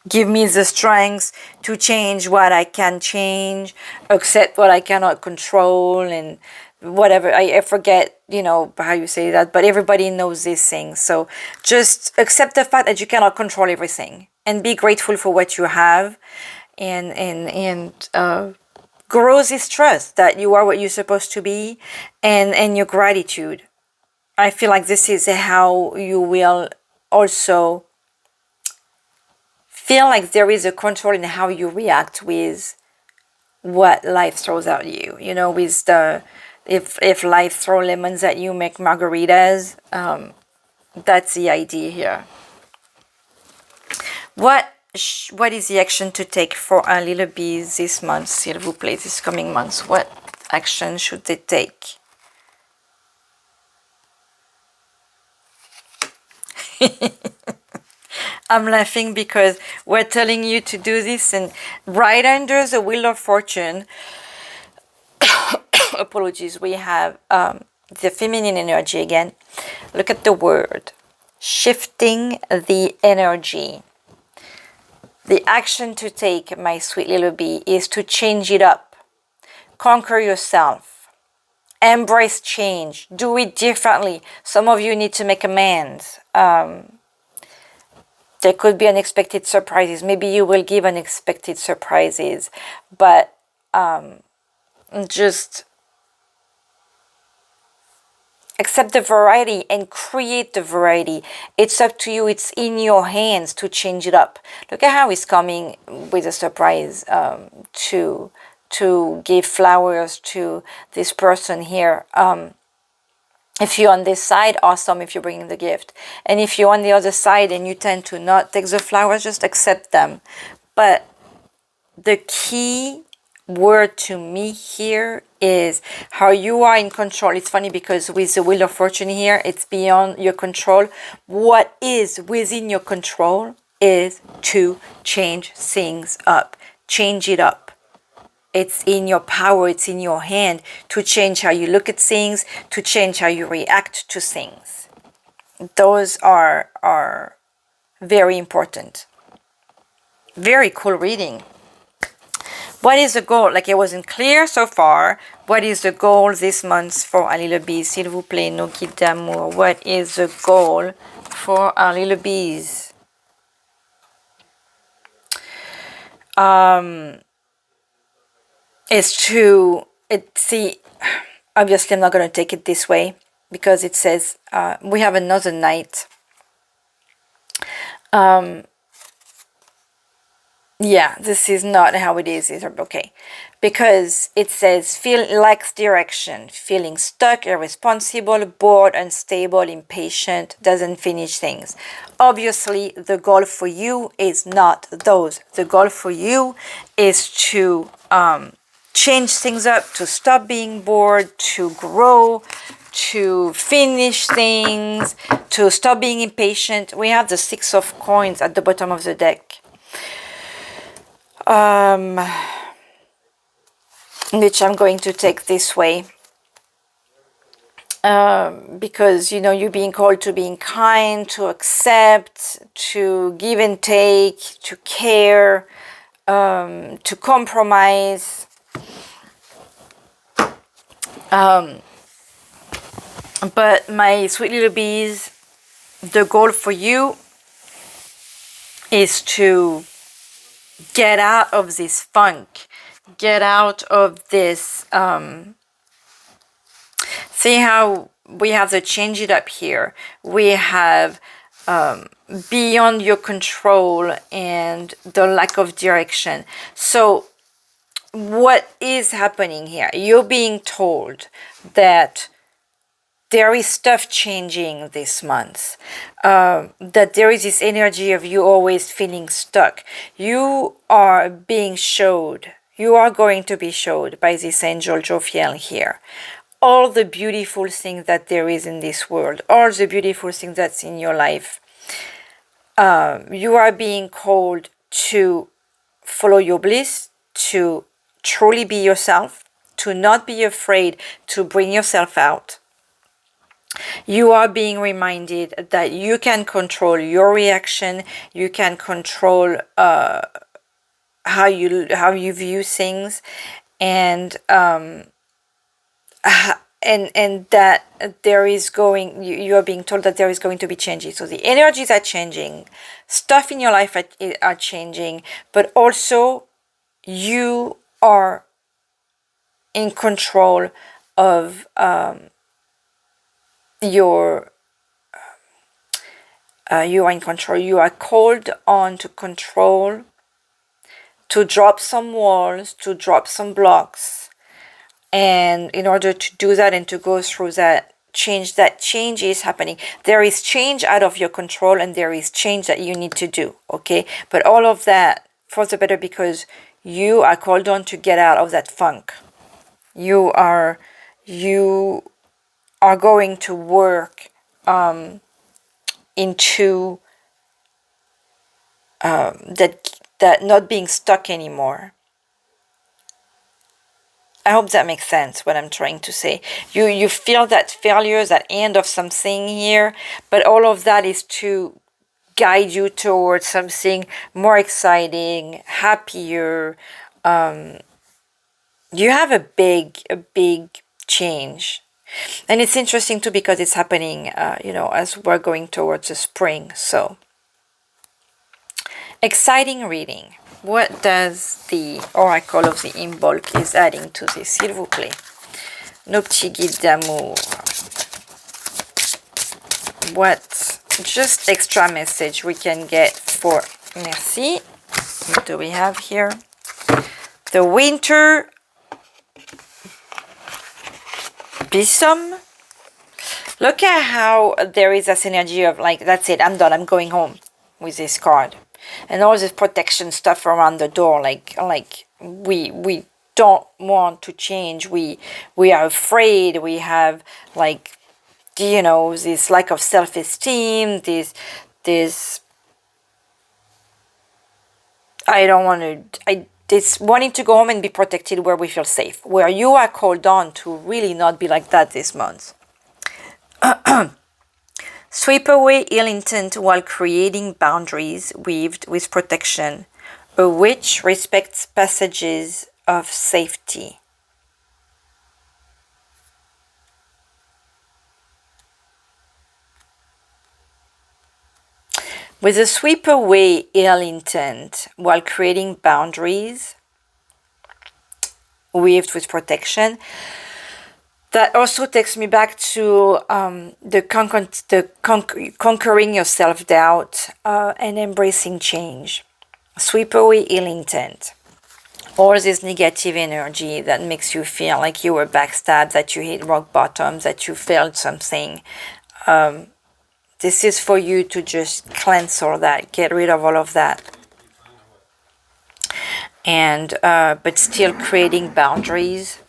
give me the strength to change what I can change, accept what I cannot control, and whatever. I forget, how you say that, but everybody knows these things. So just accept the fact that you cannot control everything and be grateful for what you have, and grow this trust that you are what you're supposed to be, and your gratitude. I feel like this is how you will also feel like there is a control in how you react with what life throws at you. With if life throw lemons at you, make margaritas. That's the idea here. What is the action to take for our little bees this month, s'il vous plaît, this coming month? What action should they take? I'm laughing because we're telling you to do this, and right under the Wheel of Fortune, apologies, we have the feminine energy again. Look at the word. Shifting the energy. The action to take, my sweet little bee, is to change it up. Conquer yourself. Embrace change. Do it differently. Some of you need to make amends. There could be unexpected surprises. Maybe you will give unexpected surprises. But just accept the variety and create the variety. It's up to you. It's in your hands to change it up. Look at how he's coming with a surprise to give flowers to this person here. If you're on this side, awesome if you're bringing the gift. And if you're on the other side and you tend to not take the flowers, just accept them. But the key word to me here is how you are in control. It's funny because with the Wheel of Fortune here, it's beyond your control. What is within your control is to change things up. Change it up. It's in your power, it's in your hand to change how you look at things, to change how you react to things. Those are very important. Very cool reading. What is the goal? Like, it wasn't clear so far. What is the goal this month for our little bees? S'il vous plaît, nos guides d'amour. What is the goal for our little bees? See, obviously I'm not going to take it this way because it says we have another night. Yeah, this is not how it is. Okay, because it says lacks direction, feeling stuck, irresponsible, bored, unstable, impatient, doesn't finish things. Obviously, the goal for you is not those. The goal for you is to change things up, to stop being bored, to grow, to finish things, to stop being impatient. We have the 6 of coins at the bottom of the deck. Which I'm going to take this way. Because, you're being called to being kind, to accept, to give and take, to care, to compromise. But my sweet little bees, the goal for you is to get out of this funk, get out of this, see how we have to change it up here. We have beyond your control and the lack of direction. So what is happening here? You're being told that there is stuff changing this month, that there is this energy of you always feeling stuck. You are being showed, you are going to be showed by this angel Jophiel here, all the beautiful things that there is in this world, all the beautiful things that's in your life. You are being called to follow your bliss, to truly be yourself, to not be afraid to bring yourself out. You are being reminded that you can control your reaction, you can control how you view things, and that there is you are being told that there is going to be changes. So the energies are changing, stuff in your life are changing, but also you are in control of you are in control. You are called on to control, to drop some walls, to drop some blocks. And in order to do that and to go through that change is happening. There is change out of your control, and there is change that you need to do, okay? But all of that for the better, because you are called on to get out of that funk. You are going to work into that not being stuck anymore. I hope that makes sense, what I'm trying to say. You feel that failure, that end of something here, but all of that is to guide you towards something more exciting, happier. You have a big change. And it's interesting too, because it's happening, as we're going towards the spring. So, exciting reading. What does the Oracle of the Imbolc is adding to this, s'il vous plaît? Nos petits guides d'amour. What just extra message we can get for Merci? What do we have here? The Winter Blossom. Look at how there is this energy of like, that's it, I'm done, I'm going home with this card. And all this protection stuff around the door, like we don't want to change. We are afraid. We have this lack of self-esteem. This this wanting to go home and be protected where we feel safe. Where you are called on to really not be like that this month. Sweep away ill intent while creating boundaries weaved with protection. A witch respects passages of safety. With a sweep away ill intent while creating boundaries weaved with protection. That also takes me back to conquering your self-doubt and embracing change. Sweep away ill intent. All this negative energy that makes you feel like you were backstabbed, that you hit rock bottom, that you failed something. This is for you to just cleanse all that, get rid of all of that. And but still creating boundaries.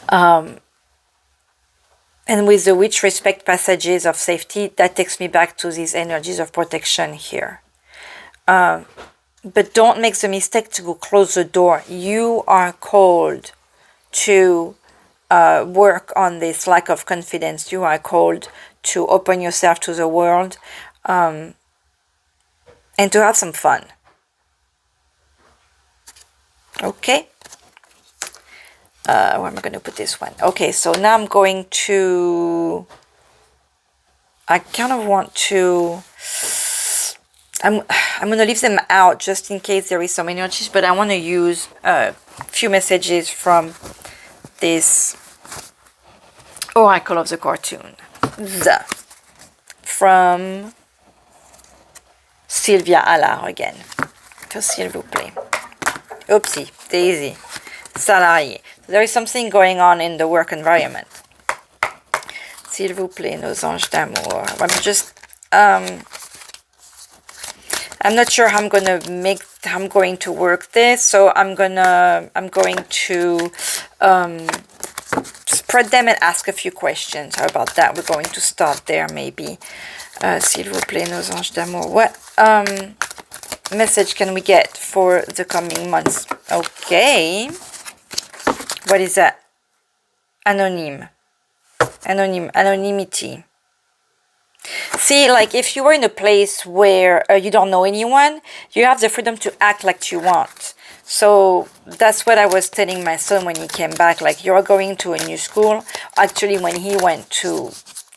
And with the witch respect passages of safety, that takes me back to these energies of protection here. But don't make the mistake to go close the door. You are called to work on this lack of confidence. You are called to open yourself to the world and to have some fun. Okay. Where am I going to put this one? Okay, so now I'm going to... I kind of want to... I'm going to leave them out just in case there is some energies, but I want to use a few messages from this Oracle of the cartoon. from Sylvia Allard again. So, s'il vous plaît. Oopsie, daisy. Salarié. There is something going on in the work environment. S'il vous plaît, nos anges d'amour. I'm not sure how I'm going to work this, so I'm going to spread them and ask a few questions. How about that? We're going to start there, maybe. S'il vous plaît, nos anges d'amour. What message can we get for the coming months? Okay. What is that? Anonymity. See, like if you were in a place where you don't know anyone, you have the freedom to act like you want. So that's what I was telling my son when he came back. Like, you're going to a new school. Actually, when he went to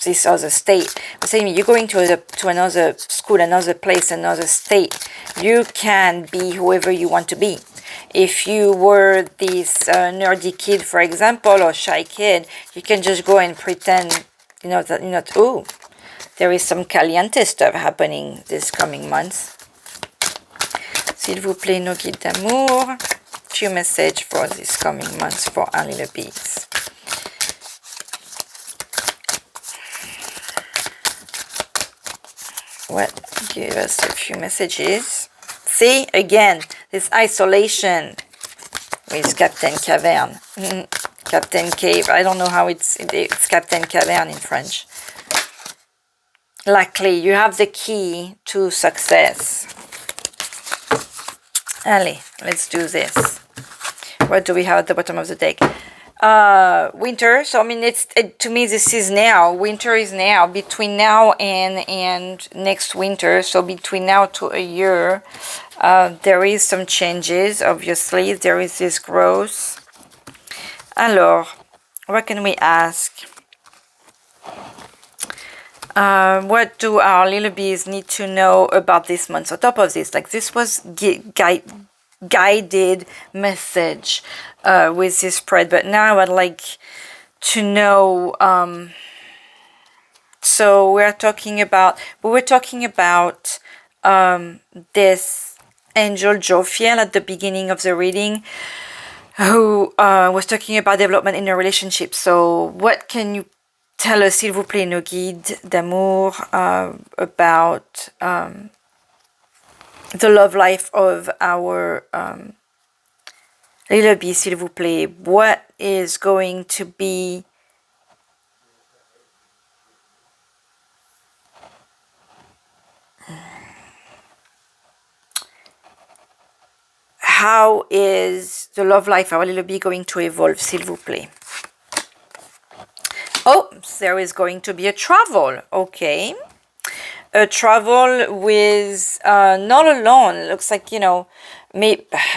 this other state, I was saying, you're going to another school, another place, another state. You can be whoever you want to be. If you were this nerdy kid, for example, or shy kid, you can just go and pretend, you know, that you're not. Ooh, there is some caliente stuff happening this coming months. S'il vous plaît, nos guides d'amour. Few messages for this coming months for our little bees. What? Give us a few messages. See, again, this isolation with Captain Cavern. Captain Cave. I don't know how it's Captain Cavern in French. Luckily, you have the key to success. Allez, let's do this. What do we have at the bottom of the deck? Winter. So I mean, to me, this is now. Winter is now, between now and next winter. So between now to a year, there is some changes. Obviously, there is this growth. Alors, what can we ask? What do our little bees need to know about this month? On top of this, like, this was guided message with this spread, but now I'd like to know. So we were talking about this angel Jophiel at the beginning of the reading, who was talking about development in a relationship. So what can you tell us, s'il vous plaît, nos guides d'amour, about the love life of our little bee, s'il vous plaît? What is going to be how is the love life of our little bee going to evolve, s'il vous plaît? Oh, there is going to be a travel. Okay. A travel with, not alone. Looks like, you know,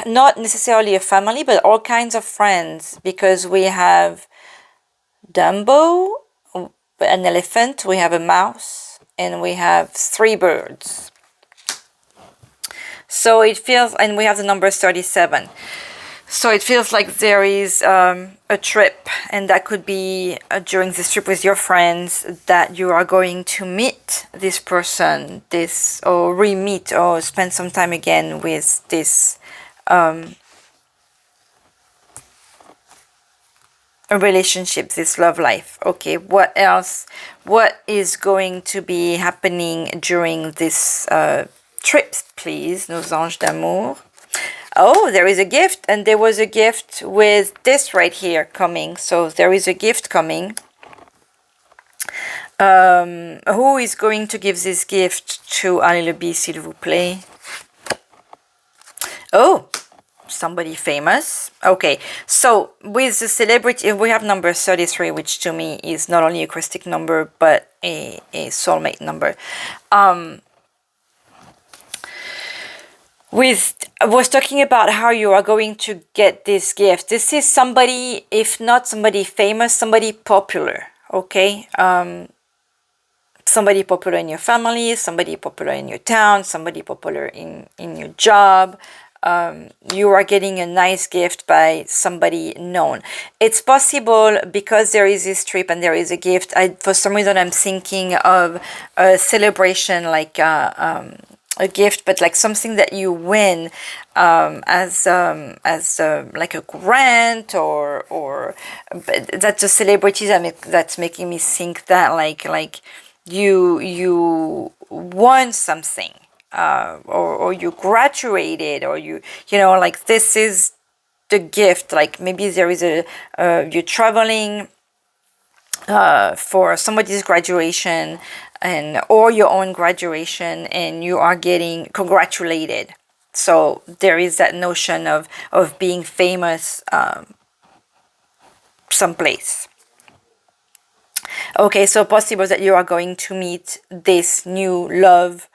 not necessarily a family, but all kinds of friends. Because we have Dumbo, an elephant, we have a mouse, and we have 3 birds. So it feels, and we have the number 37. So it feels like there is a trip, and that could be during this trip with your friends, that you are going to meet this person, or re-meet, or spend some time again with this a relationship, this love life. Okay, what else? What is going to be happening during this trip, please, nos anges d'amour? Oh, there is a gift, and there was a gift with this right here coming. So there is a gift coming. Who is going to give this gift to our little bee, s'il vous plaît? Oh, somebody famous. Okay, so with the celebrity, we have number 33, which to me is not only a Christic number, but a soulmate number. I was talking about how you are going to get this gift. This is somebody, if not somebody famous, somebody popular, okay? Somebody popular in your family, somebody popular in your town, somebody popular in your job. you are getting a nice gift by somebody known. It's possible because there is this trip and there is a gift. For some reason, I'm thinking of a celebration, like a gift, but like something that you win as like a grant, or but that's a celebrity that's making me think that like you won something, or you graduated, or you know, like this is the gift. Like maybe there is you're traveling for somebody's graduation, or your own graduation, and you are getting congratulated. So there is that notion of being famous someplace. Okay, so possible that you are going to meet this new love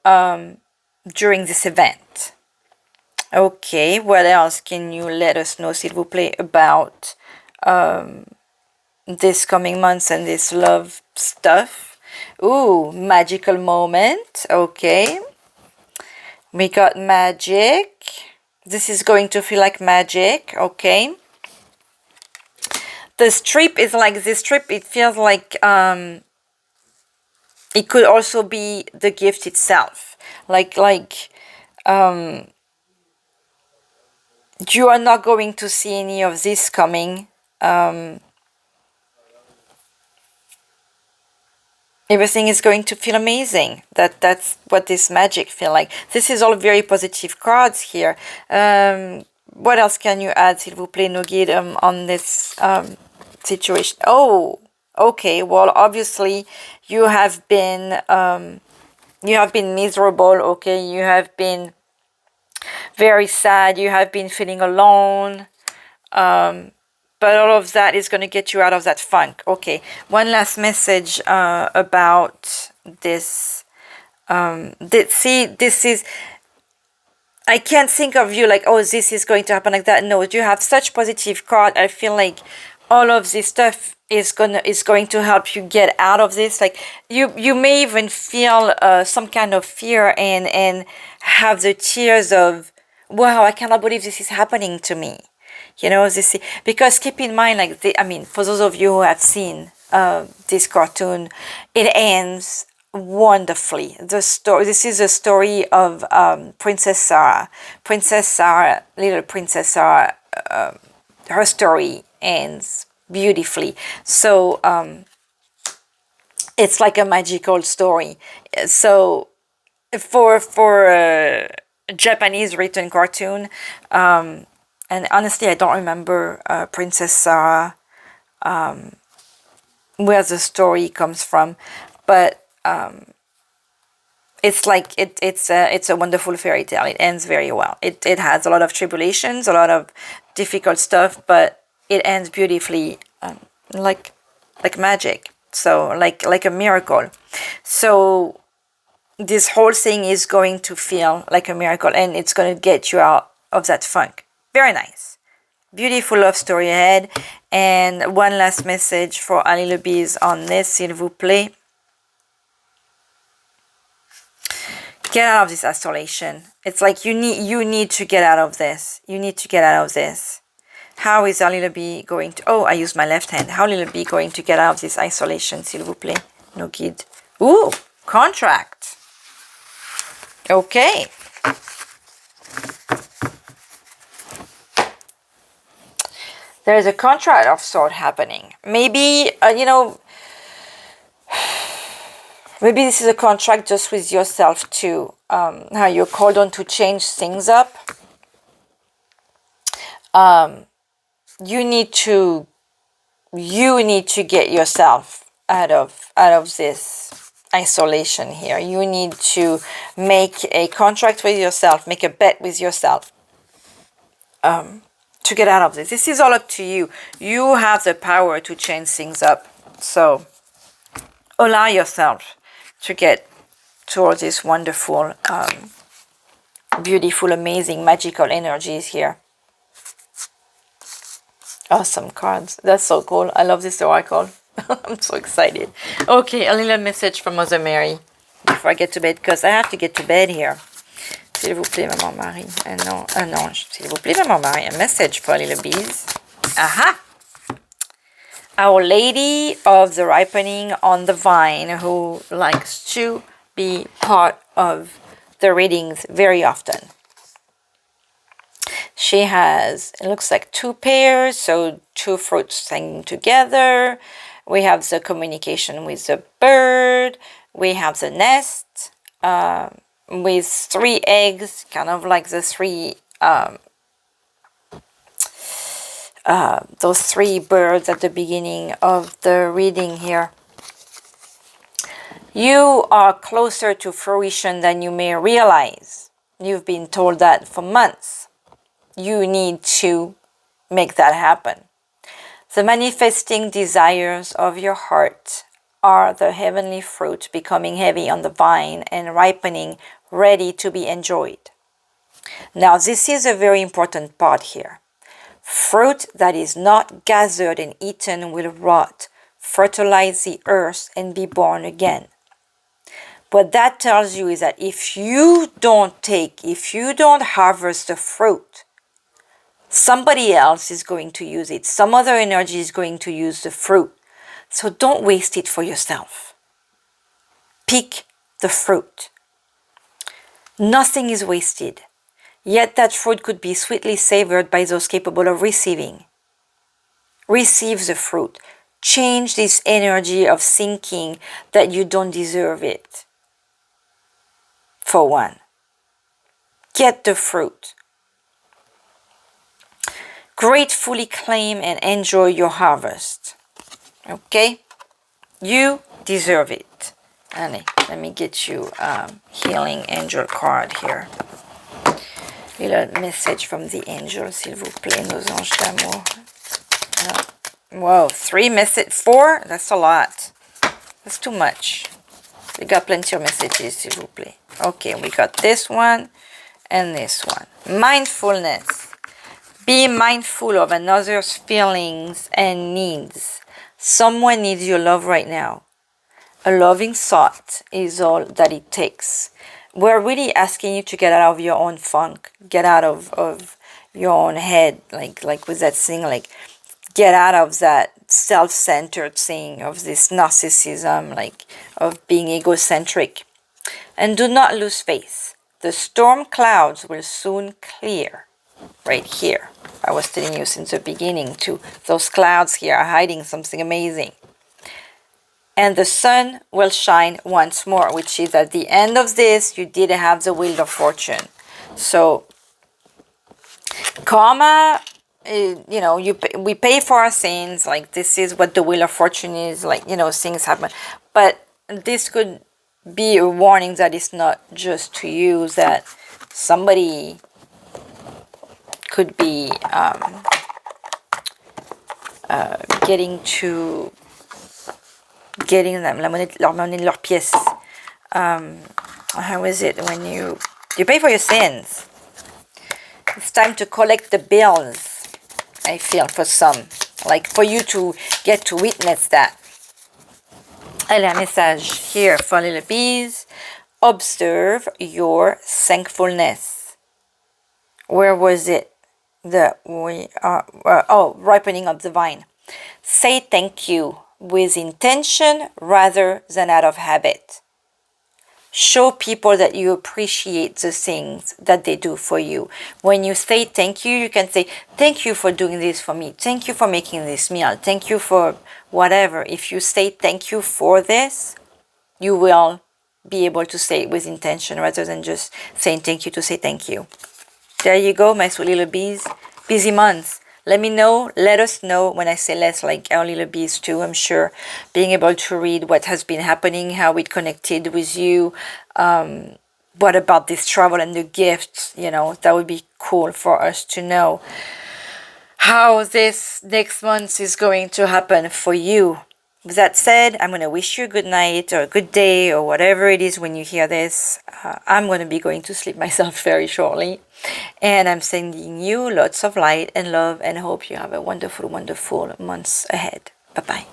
during this event. Okay, what else can you let us know, s'il vous plaît, about this coming months and this love stuff? Ooh, magical moment. Okay, we got magic. This is going to feel like magic. Okay, this trip is like this trip. It feels like it could also be the gift itself. Like you are not going to see any of this coming. Everything is going to feel amazing. That's what this magic feel like. This is all very positive cards here. What else can you add, s'il vous plaît, no guide, on this situation? Oh, okay. Well, obviously you have been miserable. Okay, you have been very sad. You have been feeling alone. But all of that is going to get you out of that funk. Okay, one last message about this. This is... I can't think of you like, oh, this is going to happen like that. No, you have such positive card. I feel like all of this stuff is going to help you get out of this. Like you may even feel some kind of fear and have the tears of, wow, I cannot believe this is happening to me. You know, this, because keep in mind, like, I mean, for those of you who have seen this cartoon, it ends wonderfully. This is a story of Princess Sarah, little Princess Sarah. Her story ends beautifully. So it's like a magical story. So for a Japanese written cartoon. And honestly, I don't remember Princess Sarah, where the story comes from, but it's like it's a wonderful fairy tale. It ends very well. It has a lot of tribulations, a lot of difficult stuff, but it ends beautifully, like magic. So like a miracle. So this whole thing is going to feel like a miracle, and it's going to get you out of that funk. Very nice. Beautiful love story ahead. And one last message for Ali Lebiz on this, s'il vous plaît. Get out of this isolation. It's like you need to get out of this. You need to get out of this. How is Ali Lebi going to... Oh, I use my left hand. How is Ali Lebi going to get out of this isolation, s'il vous plaît? No guide. Ooh, contract. Okay. There's a contract of sort happening. Maybe, you know, maybe this is a contract just with yourself too. How you're called on to change things up. You need to get yourself out of this isolation here. You need to make a contract with yourself, make a bet with yourself. To get out of this. This is all up to you. You have the power to change things up. So allow yourself to get towards this wonderful, beautiful, amazing, magical energies here. Awesome cards. That's so cool. I love this oracle. I'm so excited. Okay, a little message from Mother Mary before I get to bed, because I have to get to bed here. s'il vous plaît, Maman Marie. Non, non, s'il vous plaît, Maman Marie. A message for little bees. Aha! Our Lady of the Ripening on the Vine, who likes to be part of the readings very often. She has, it looks like 2 pairs, so 2 fruits hanging together. We have the communication with the bird. We have the nest with 3 eggs, kind of like the 3, those 3 birds at the beginning of the reading here. You are closer to fruition than you may realize. You've been told that for months. You need to make that happen. The manifesting desires of your heart are the heavenly fruit becoming heavy on the vine and ripening, ready to be enjoyed. Now, this is a very important part here. Fruit that is not gathered and eaten will rot, fertilize the earth, and be born again. What that tells you is that if you don't harvest the fruit, somebody else is going to use it. Some other energy is going to use the fruit. So don't waste it for yourself. Pick the fruit. Nothing is wasted. Yet that fruit could be sweetly savored by those capable of receiving. Receive the fruit. Change this energy of thinking that you don't deserve it. For one. Get the fruit. Gratefully claim and enjoy your harvest. Okay? You deserve it. Allez, let me get you a healing angel card here. Little message from the angel, s'il vous plaît, nos anges d'amour. Whoa, 4? That's a lot. That's too much. We got plenty of messages, s'il vous plaît. Okay, we got this one and this one. Mindfulness. Be mindful of another's feelings and needs. Someone needs your love right now. A loving thought is all that it takes. We're really asking you to get out of your own funk. Get out of your own head. Like with that thing, like get out of that self-centered thing, of this narcissism, like of being egocentric. And do not lose faith. The storm clouds will soon clear. Right here. I was telling you since the beginning too. Those clouds here are hiding something amazing. And the sun will shine once more, which is at the end of this, you did have the Wheel of Fortune. So, karma, we pay for our sins. Like, this is what the Wheel of Fortune is. Like, things happen. But this could be a warning that it's not just to you, that somebody could be getting them, leur monnaie de leur pièce. How is it when you pay for your sins? It's time to collect the bills, I feel, for some. Like, for you to get to witness that. Allez, un message here for little bees. Observe your thankfulness. Where was it? Ripening of the vine. Say thank you with intention rather than out of habit. Show people that you appreciate the things that they do for you. When you say thank you, you can say, thank you for doing this for me. Thank you for making this meal. Thank you for whatever. If you say thank you for this, you will be able to say it with intention rather than just saying thank you to say thank you. There you go, my sweet little bees. Busy months. Let me know, let us know when I say let's, like our little bees too, I'm sure. Being able to read what has been happening, how it connected with you. What about this travel and the gifts, that would be cool for us to know. How this next month is going to happen for you. With that said, I'm going to wish you a good night or a good day or whatever it is when you hear this. I'm going to be going to sleep myself very shortly. And I'm sending you lots of light and love and hope you have a wonderful, wonderful months ahead. Bye-bye.